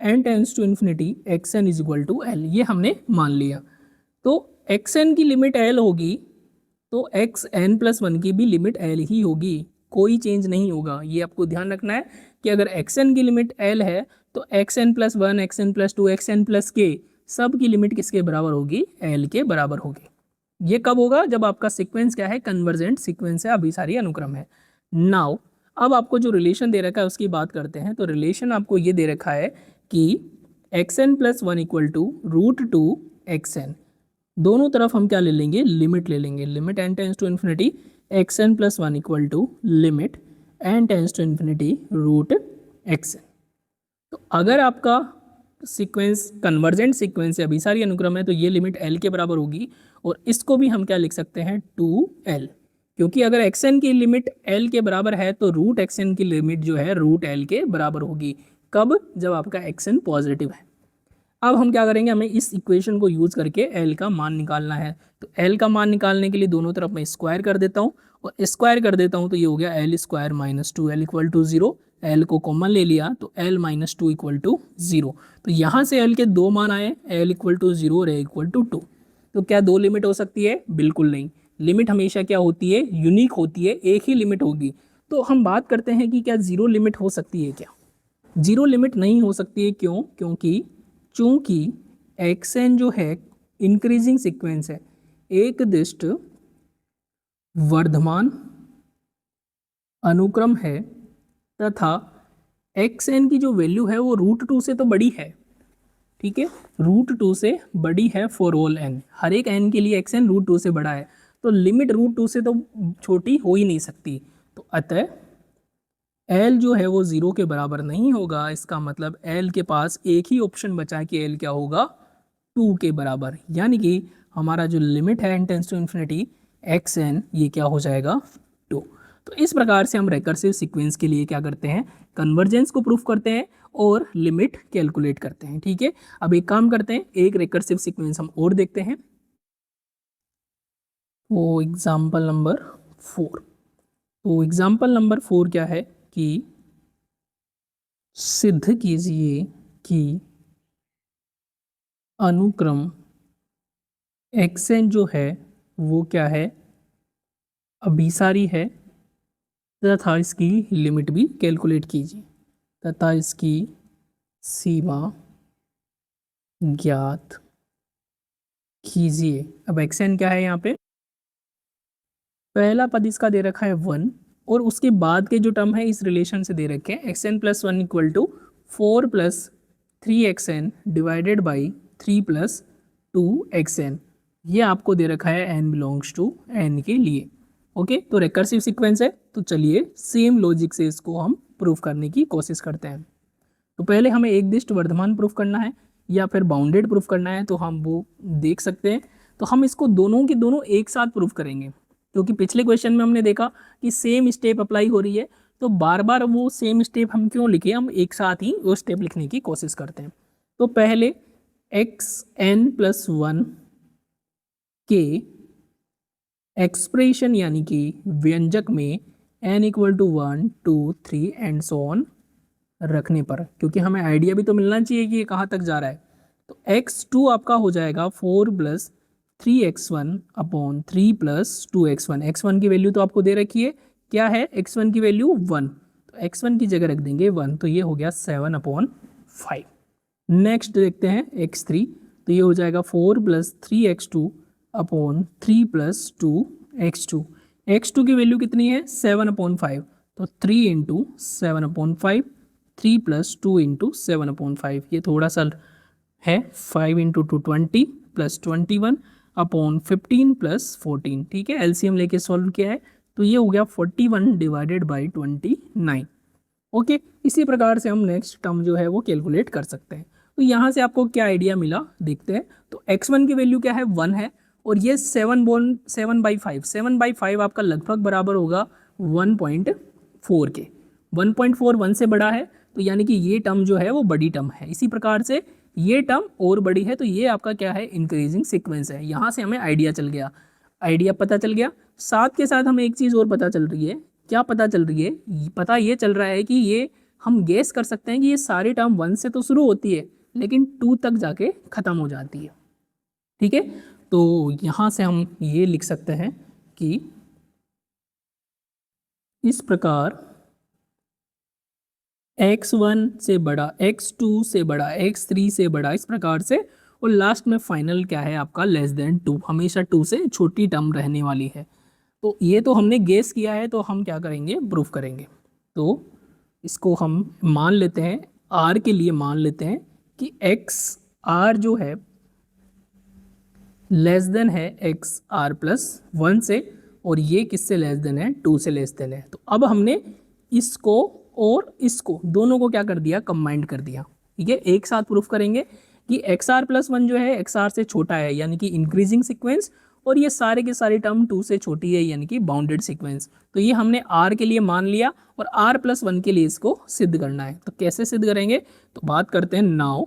n tends to infinity xn is equal to L, ये हमने मान लिया। तो xn की लिमिट L होगी तो xn+1 की भी लिमिट L ही होगी, कोई चेंज नहीं होगा। ये आपको ध्यान रखना है कि अगर xn की लिमिट L है तो xn+1, xn+2, xn+k सब की लिमिट किसके बराबर होगी, L के बराबर होगी। ये कब होगा, जब आपका सीक्वेंस क्या है, कन्वर्जेंट सीक्वेंस है, अभिसारी अनुक्रम है। नाउ अब आपको जो रिलेशन दे रखा है उसकी बात करते हैं। तो रिलेशन आपको ये दे रखा है कि xn+1 इक्वल टू √2xn, दोनों तरफ हम क्या ले लेंगे, लिमिट ले लेंगे। Limit n tends to infinity xn+1 equal to limit n tends to infinity √xn। तो अगर आपका सीक्वेंस कन्वर्जेंट सीक्वेंस है, अभिसारी अनुक्रम है, तो ये लिमिट L के बराबर होगी, और इसको भी हम क्या लिख सकते हैं 2L, क्योंकि अगर xn की लिमिट L के बराबर है तो √xn की लिमिट जो है √L के बराबर होगी। कब, जब आपका xn पॉजिटिव है। अब हम क्या करेंगे, हमें इस इक्वेशन को यूज़ करके L का मान निकालना है। तो L का मान निकालने के लिए दोनों तरफ मैं स्क्वायर कर देता हूँ, और स्क्वायर कर देता हूँ तो ये हो गया L² - 2L equal to 0। L को कॉमन ले लिया तो L - 2 इक्वल टू 0। तो यहाँ से L के दो मान आए, L इक्वल टू 0 और L इक्वल टू 2। तो क्या दो लिमिट हो सकती है, बिल्कुल नहीं। लिमिट हमेशा क्या होती है, यूनिक होती है, एक ही लिमिट होगी। तो हम बात करते हैं कि क्या जीरो लिमिट हो सकती है, क्या जीरो लिमिट नहीं हो सकती है। क्यों, क्योंकि चूंकि xn जो है इंक्रीजिंग सीक्वेंस है, एक दिष्ट वर्धमान अनुक्रम है, तथा xn की जो वैल्यू है वो √2 से तो बड़ी है। ठीक है, √2 से बड़ी है फॉर ऑल n, हर एक n के लिए xn √2 से बड़ा है, तो लिमिट √2 से तो छोटी हो ही नहीं सकती। तो अतः L जो है वो 0 के बराबर नहीं होगा। इसका मतलब L के पास एक ही ऑप्शन बचा है कि L क्या होगा, 2 के बराबर, यानी कि हमारा जो लिमिट है n tends to infinity xn, ये क्या हो जाएगा 2। तो इस प्रकार से हम रिकर्सिव सीक्वेंस के लिए क्या करते हैं, कन्वर्जेंस को प्रूफ करते हैं और लिमिट कैलकुलेट करते हैं। ठीक है, अब एक काम करते हैं, एक रिकर्सिव सीक्वेंस हम और देखते हैं, वो एग्जाम्पल नंबर 4। तो एग्जाम्पल नंबर 4 क्या है कि सिद्ध कीजिए कि अनुक्रम xn जो है वो क्या है, अभिसारी है, तथा इसकी लिमिट भी कैलकुलेट कीजिए, तथा इसकी सीमा ज्ञात कीजिए। अब xn क्या है, यहाँ पे पहला पद इसका दे रखा है 1, और उसके बाद के जो टर्म है इस रिलेशन से दे रखे हैं xn+1 equal to 4 + 3xn divided by 3 + 2xn। ये आपको दे रखा है n बिलोंग्स टू n के लिए। ओके, तो रिकर्सिव सीक्वेंस है, तो चलिए सेम लॉजिक से इसको हम प्रूफ करने की कोशिश करते हैं। तो पहले हमें एक दिष्ट वर्धमान प्रूफ करना है या फिर बाउंडेड प्रूफ करना है, तो हम वो देख सकते हैं। तो हम इसको दोनों की दोनों एक साथ प्रूफ करेंगे, क्योंकि पिछले क्वेश्चन में हमने देखा कि सेम स्टेप अप्लाई हो रही है, तो बार बार वो सेम स्टेप हम क्यों लिखे, हम एक साथ ही वो स्टेप लिखने की कोशिश करते हैं। तो पहले xn+1 के एक्सप्रेशन यानी कि व्यंजक में n = 1 2 3 एंड सो ऑन रखने पर, क्योंकि हमें आइडिया भी तो मिलना चाहिए कि ये कहाँ तक जा रहा है, तो x2 आपका हो जाएगा 4 + 3x1 अपॉन 3 + 2x1। x1 की वैल्यू तो आपको दे रखी है, क्या है x1 की वैल्यू 1, तो x1 की जगह रख देंगे 1, तो ये हो गया 7/5। नेक्स्ट देखते हैं x3, तो ये हो जाएगा 4 + 3x2 अपॉन 3 + 2x2। x2 की वैल्यू कितनी है 7/5, तो 3 × 7/5, 3 + 2 × 7/5, ये थोड़ा सा है 5 × 2 20 + 21 अपॉन 15 + 14। ठीक है, एलसीएम लेके सॉल्व किया है, तो ये हो गया 41/29। ओके, इसी प्रकार से हम नेक्स्ट टर्म जो है वो कैलकुलेट कर सकते हैं। तो यहाँ से आपको क्या आइडिया मिला देखते हैं। तो x1 की वैल्यू क्या है 1 है, और ये 7/5, 7/5 आपका लगभग बराबर होगा 1.4 के। 1.4 1 से बड़ा है, तो यानी कि ये टर्म जो है वो बड़ी टर्म है। इसी प्रकार से ये टर्म और बड़ी है, तो ये आपका क्या है इंक्रीजिंग सीक्वेंस है। यहाँ से हमें आइडिया चल गया, आइडिया पता चल गया। साथ के साथ हमें एक चीज़ और पता चल रही है, क्या पता चल रही है, पता ये चल रहा है कि ये हम गेस कर सकते हैं कि ये सारी टर्म 1 से तो शुरू होती है लेकिन 2 तक जाके ख़त्म हो जाती है। ठीक है, तो यहाँ से हम ये लिख सकते हैं कि इस प्रकार x1 से बड़ा, x2 से बड़ा, x3 से बड़ा, इस प्रकार से, और लास्ट में फाइनल क्या है आपका <2, हमेशा 2 से छोटी टर्म रहने वाली है। तो ये तो हमने गेस किया है, तो हम क्या करेंगे प्रूफ करेंगे। तो इसको हम मान लेते हैं, r के लिए मान लेते हैं कि r जो है लेस देन है r+1 से, और ये किससे लेस देन है 2 से लेस देन है। तो अब हमने इसको और इसको दोनों को क्या कर दिया कंबाइंड कर दिया। ठीक है, एक साथ प्रूफ करेंगे कि xr+1 जो है xr से छोटा है यानी कि इंक्रीजिंग सीक्वेंस, और ये सारे के सारे टर्म 2 से छोटी है यानी कि बाउंडेड सीक्वेंस। तो ये हमने r के लिए मान लिया, और r+1 के लिए इसको सिद्ध करना है। तो कैसे सिद्ध करेंगे, तो बात करते हैं नाउ,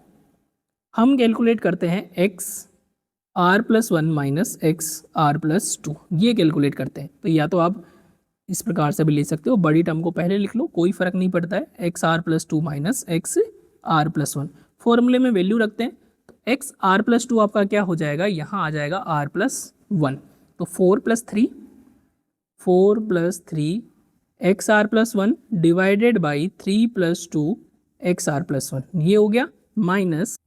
हम कैलकुलेट करते हैं r+1 - xr+2, ये कैलकुलेट करते हैं। तो या तो आप इस प्रकार से भी ले सकते हो, बड़ी टर्म को पहले लिख लो, कोई फर्क नहीं पड़ता है, xr+2 - xr+1 फॉर्मूले में वैल्यू रखते हैं। तो xr+2 आपका क्या हो जाएगा, यहाँ आ जाएगा r+1, तो 4 + 3 xr+1 डिवाइडेड बाई 3 + 2 xr+1, ये हो गया, minus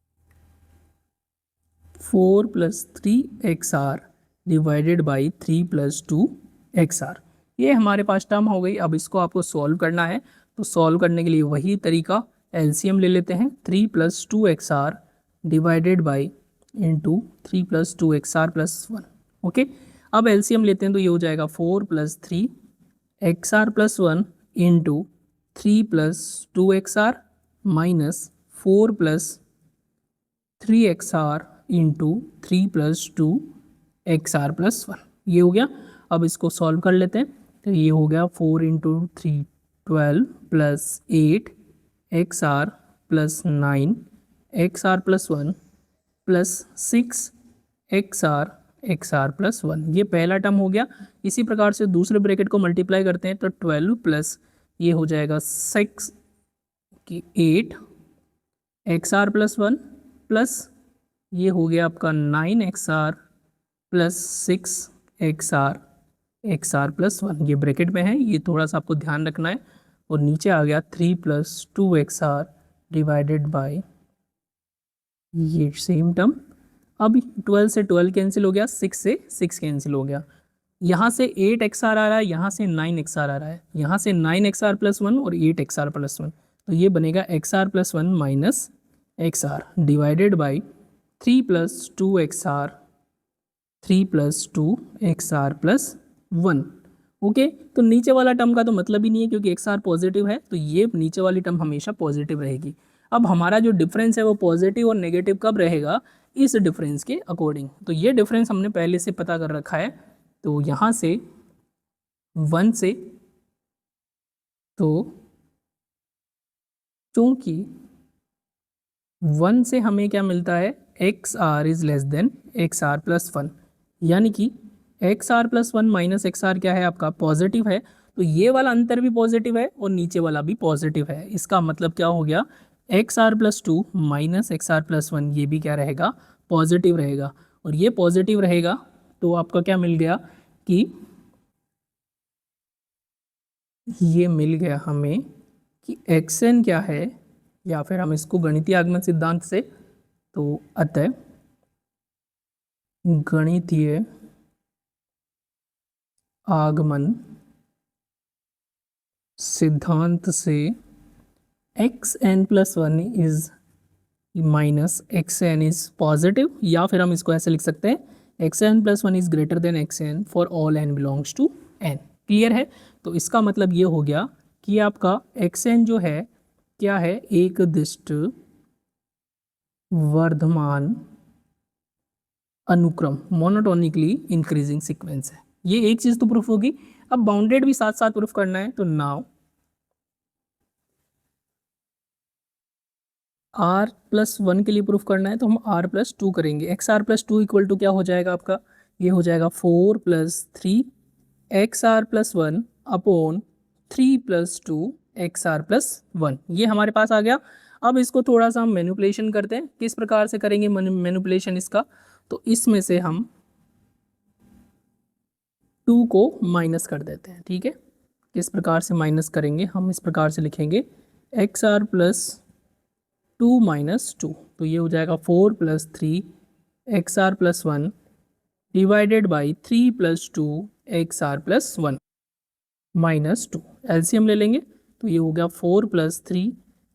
4 + 3xr divided by 3 + 2xr, ये हमारे पास टर्म हो गई। अब इसको आपको सॉल्व करना है, तो सॉल्व करने के लिए वही तरीका, एलसीएम ले लेते हैं, 3 + 2xr divided by into 3 + 2xr+1। Okay, अब एलसीएम लेते हैं, तो ये हो जाएगा 4 + 3xr+1 into 3 + 2xr minus 4 + 3xr into 3 + 2xr+1, ये हो गया। अब इसको सॉल्व कर लेते हैं, तो ये हो गया 4 × 3 12 + 8 xr+9 xr+1 + 6 xr+1, ये पहला टर्म हो गया। इसी प्रकार से दूसरे ब्रैकेट को मल्टीप्लाई करते हैं, तो 12 प्लस ये हो जाएगा 6 की 8 xr+1 प्लस ये हो गया आपका 9xr + 6xr+1, ये ब्रैकेट में है, ये थोड़ा सा आपको ध्यान रखना है। और नीचे आ गया 3 + 2xr डिवाइडेड बाय ये सेम टर्म। अब 12 से 12 कैंसिल हो गया, 6 से 6 कैंसिल हो गया, यहाँ से 8xr आ रहा है, यहाँ से 9xr आ रहा है, यहाँ से 9xr+1 और 8xr+1, तो ये बनेगा xr+1 minus xr divided by 3 + 2xr 3 + 2xr+1। Okay, तो नीचे वाला टर्म का तो मतलब ही नहीं है क्योंकि xr पॉजिटिव है, तो ये नीचे वाली टर्म हमेशा पॉजिटिव रहेगी। अब हमारा जो डिफरेंस है वो पॉजिटिव और नेगेटिव कब रहेगा, इस डिफरेंस के अकॉर्डिंग। तो ये डिफरेंस हमने पहले से पता कर रखा है, तो यहाँ से 1 से, तो चूंकि 1 से हमें क्या मिलता है, x r is less than x r plus 1, यानी कि x r plus 1 minus x r क्या है आपका पॉजिटिव है, तो ये वाला अंतर भी पॉजिटिव है और नीचे वाला भी पॉजिटिव है। इसका मतलब क्या हो गया, x r plus 2 minus x r plus 1 ये भी क्या रहेगा, पॉजिटिव रहेगा। और ये पॉजिटिव रहेगा तो आपका क्या मिल गया कि ये मिल गया हमें कि एक्स एन क्या है, या फिर हम इसको गणितीय आगमन सिद्धांत से, तो अतः गणितीय आगमन सिद्धांत से x n plus 1 is minus x n is positive, या फिर हम इसको ऐसे लिख सकते हैं x n plus 1 is greater than x n for all n belongs to n. Clear है? तो इसका मतलब ये हो गया कि आपका एक्स एन जो है क्या है, एक दिष्ट वर्धमान अनुक्रम, मोनोटोनिकली इंक्रीजिंग सीक्वेंस है। ये एक चीज तो प्रूफ होगी। अब बाउंडेड भी साथ साथ प्रूफ करना है, तो नाउ आर प्लस 1 के लिए प्रूफ करना है तो हम आर प्लस 2 करेंगे। X r plus 2 equal to क्या हो जाएगा आपका, ये हो जाएगा 4 + 3 x r plus 1 upon 3 + 2 x r plus 1, ये हमारे पास आ गया। अब इसको थोड़ा सा हम मैनिपुलेशन करते हैं। किस प्रकार से करेंगे मैनिपुलेशन इसका, तो इसमें से हम 2 को माइनस कर देते हैं। ठीक है, किस प्रकार से माइनस करेंगे, हम इस प्रकार से लिखेंगे एक्स आर प्लस 2 माइनस 2, तो ये हो जाएगा 4 + 3 x r plus 1 divided by 3 + 2 x r plus 1 minus 2। LCM ले लेंगे तो ये हो गया 4 + 3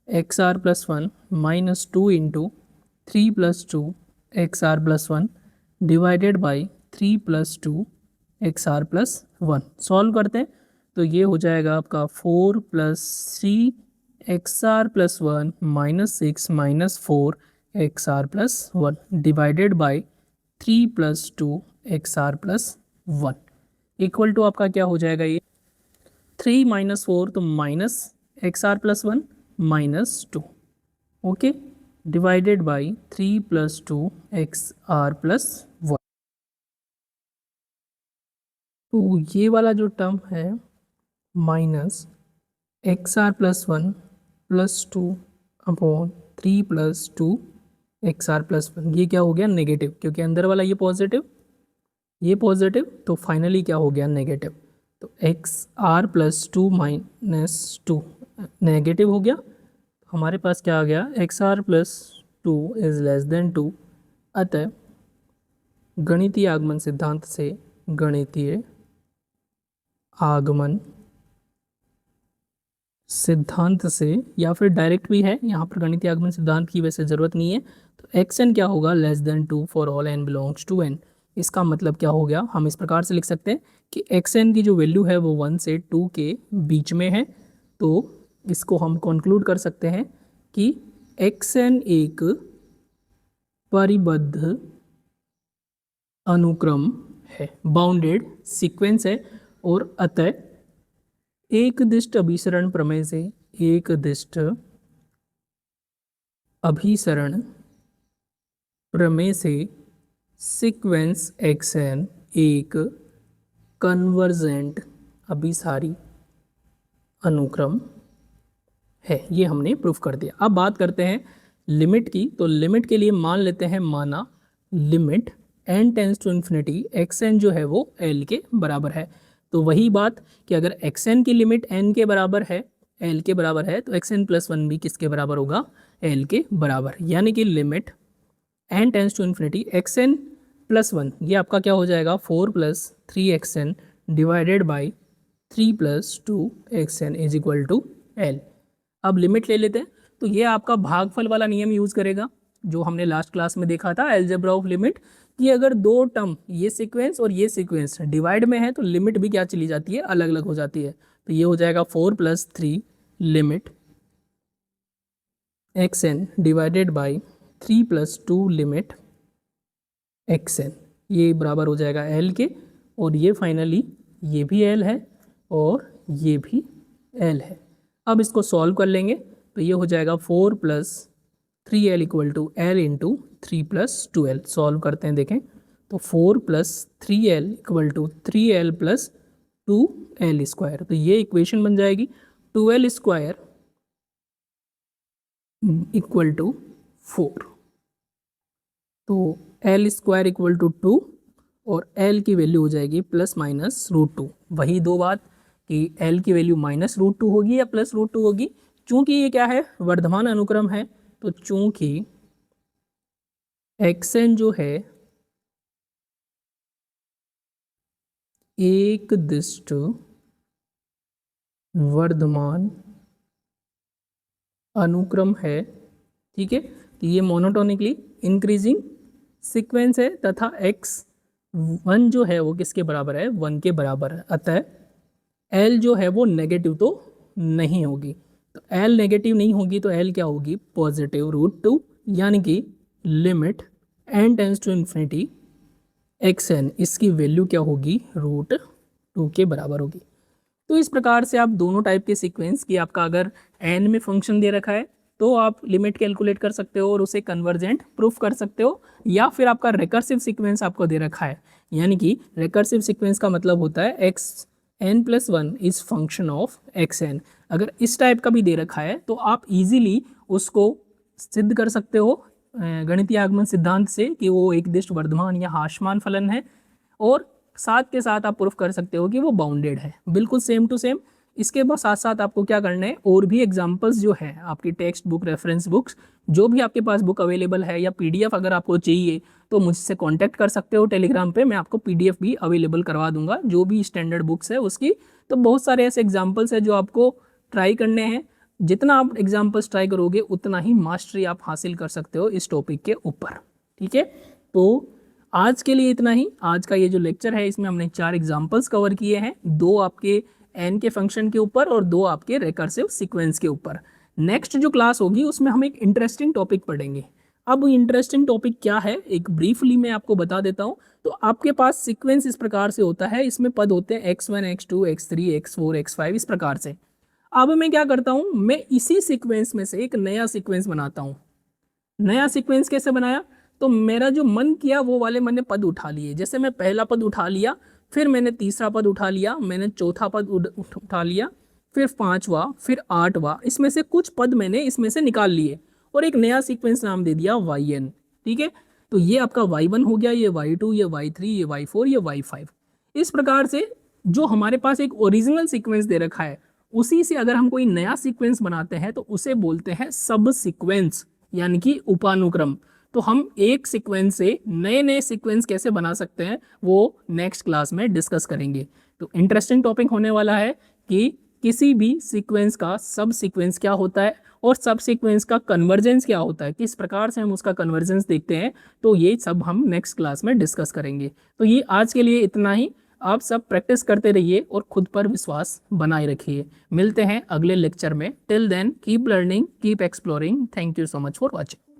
x r plus 1 minus 2 into 3 + 2 x r plus 1 divided by 3 + 2 x r plus 1। Solve करते हैं तो ये हो जाएगा आपका 4 + 3 x r plus 1 minus 6 minus 4 x r plus 1 divided by 3 + 2 x r plus 1 equal to आपका क्या हो जाएगा, ये 3 - 4 तो minus x r plus 1 minus 2, okay, divided by 3 + 2 x r plus 1। तो ये वाला जो टर्म है minus x r plus 1 plus 2 upon 3 + 2 x r plus 1, ये क्या हो गया नेगेटिव, क्योंकि अंदर वाला ये पॉजिटिव, ये पॉजिटिव, तो फाइनली क्या हो गया नेगेटिव। तो x r plus 2 minus 2 negative हो गया, हमारे पास क्या आ गया, x r plus 2 is less than 2। अतः गणितीय आगमन सिद्धांत से, गणितीय आगमन सिद्धांत से, या फिर डायरेक्ट भी है, यहाँ पर गणितीय आगमन सिद्धांत की वैसे ज़रूरत नहीं है, तो एक्स एन क्या होगा, less than 2 for all n belongs to n. इसका मतलब क्या हो गया, हम इस प्रकार से लिख सकते हैं कि एक्स एन की जो वैल्यू है वो 1 से 2 के बीच में है। तो इसको हम कंक्लूड कर सकते हैं कि एक्स एन एक परिबद्ध अनुक्रम है, बाउंडेड सीक्वेंस है, और अतः एक दिष्ट अभिसरण प्रमेय से, एक दिष्ट अभिसरण प्रमेय से सीक्वेंस एक्स एन एक कन्वर्जेंट अभिसारी अनुक्रम है, ये हमने प्रूफ कर दिया। अब बात करते हैं लिमिट की। तो लिमिट के लिए मान लेते हैं, माना limit n tends to infinity x n जो है वो l के बराबर है। तो वही बात कि अगर एक्स एन की लिमिट n के बराबर है, l के बराबर है, तो एक्स एन प्लस 1 भी किसके बराबर होगा, l के बराबर। यानी कि limit n tends to infinity x n plus 1, ये आपका क्या हो जाएगा 4 + 3 x n divided by 3 + 2 x n is equal to l। अब लिमिट ले लेते हैं, तो ये आपका भागफल वाला नियम यूज़ करेगा। जो हमने लास्ट क्लास में देखा था अलजेब्रा ऑफ लिमिट, कि अगर दो टर्म ये सीक्वेंस और ये सीक्वेंस डिवाइड में है तो लिमिट भी क्या चली जाती है, अलग अलग हो जाती है। तो ये हो जाएगा 4+3 limit xn divided by 3+2 limit xn, ये बराबर हो जाएगा l के, और ये फाइनली ये भी l है और ये भी l है। अब इसको सॉल्व कर लेंगे तो ये हो जाएगा 4+3l equal to l into 3+2l। Solve करते हैं, देखें तो 4+3l equal to 3l plus 2l square, तो ये इक्वेशन बन जाएगी 2l स्क्वायर इक्वल टू 4। तो l स्क्वायर इक्वल टू 2 और l की वैल्यू हो जाएगी ±√2। वही दो बात कि l की वैल्यू -√2 होगी या +√2 होगी। चूंकि ये क्या है, वर्धमान अनुक्रम है, तो चूंकि xn जो है एक दिष्ट वर्धमान अनुक्रम है, ठीक है, तो ये मोनोटोनिकली इंक्रीजिंग सीक्वेंस है तथा x1 जो है वो किसके बराबर है, 1 के बराबर है। अतः l जो है वो नेगेटिव तो नहीं होगी, तो l नेगेटिव नहीं होगी तो l क्या होगी, +√2, यानी कि limit n tends to infinity xn, इसकी वैल्यू क्या होगी, √2 के बराबर होगी। तो इस प्रकार से आप दोनों टाइप के सीक्वेंस की, आपका अगर n में फंक्शन दे रखा है तो आप लिमिट कैलकुलेट कर सकते हो और उसे कन्वर्जेंट प्रूफ कर सकते हो, या फिर आपका रिकर्सिव सीक्वेंस आपको दे रखा है, यानी कि रिकर्सिव सीक्वेंस का मतलब होता है xn+1 is function of xn। अगर इस टाइप का भी दे रखा है तो आप इजीली उसको सिद्ध कर सकते हो गणितीय आगमन सिद्धांत से कि वो एक दिष्ट वर्धमान या हास्यमान फलन है, और साथ के साथ आप प्रूफ कर सकते हो कि वो बाउंडेड है, बिल्कुल सेम टू सेम। इसके बाद साथ साथ आपको क्या करना है, और भी एग्जांपल्स जो है आपकी टेक्स्ट बुक, रेफरेंस बुक्स, जो भी आपके पास बुक अवेलेबल है, या पीडीएफ अगर आपको चाहिए तो मुझसे कांटेक्ट कर सकते हो टेलीग्राम पे, मैं आपको पीडीएफ भी अवेलेबल करवा दूंगा जो भी स्टैंडर्ड बुक्स है उसकी। तो बहुत सारे ऐसे एग्जाम्पल्स है जो आपको ट्राई करने हैं, जितना आप एग्जाम्पल्स ट्राई करोगे उतना ही मास्टरी आप हासिल कर सकते हो इस टॉपिक के ऊपर, ठीक है। तो आज के लिए इतना ही। आज का ये जो लेक्चर है इसमें हमने 4 एग्जाम्पल्स कवर किए हैं, 2 आपके n के फंक्शन के ऊपर और 2 आपके रिकर्सिव सीक्वेंस के ऊपर। नेक्स्ट जो क्लास होगी उसमें हम एक इंटरेस्टिंग टॉपिक पढ़ेंगे। अब इंटरेस्टिंग टॉपिक क्या है, एक ब्रीफली मैं आपको बता देता हूँ। तो आपके पास सीक्वेंस इस प्रकार से होता है, इसमें पद होते हैं x1, x2, x3, x4, x5 इस प्रकार से। अब मैं क्या करता हूँ, मैं इसी सीक्वेंस में से एक नया सीक्वेंस बनाता हूँ। नया सीक्वेंस कैसे बनाया, तो मेरा जो मन किया वो वाले मैंने पद उठा लिए। जैसे मैं पहला पद उठा लिया, फिर मैंने तीसरा पद उठा लिया, मैंने चौथा पद उठा लिया, फिर 5वां, फिर 8वां, इसमें से कुछ पद मैंने इसमें से निकाल लिए और एक नया सीक्वेंस नाम दे दिया yn, ठीक है। तो ये आपका y1 हो गया, ये y2, ये y3, ये y4, ये y5। इस प्रकार से जो हमारे पास एक ओरिजिनल सीक्वेंस दे रखा है उसी से अगर हम कोई नया सीक्वेंस बनाते हैं तो उसे बोलते हैं सब सीक्वेंस, यानी कि उपानुक्रम। तो हम एक सीक्वेंस से नए नए सीक्वेंस कैसे बना सकते हैं वो नेक्स्ट क्लास में डिस्कस करेंगे। तो इंटरेस्टिंग टॉपिक होने वाला है कि किसी भी सीक्वेंस का सब सीक्वेंस क्या होता है और सब सीक्वेंस का कन्वर्जेंस क्या होता है, किस प्रकार से हम उसका कन्वर्जेंस देखते हैं, तो ये सब हम नेक्स्ट क्लास में डिस्कस करेंगे। तो ये आज के लिए इतना ही। आप सब प्रैक्टिस करते रहिए और खुद पर विश्वास बनाए रखिए। मिलते हैं अगले लेक्चर में। Till then keep learning, keep exploring. Thank you so much for watching.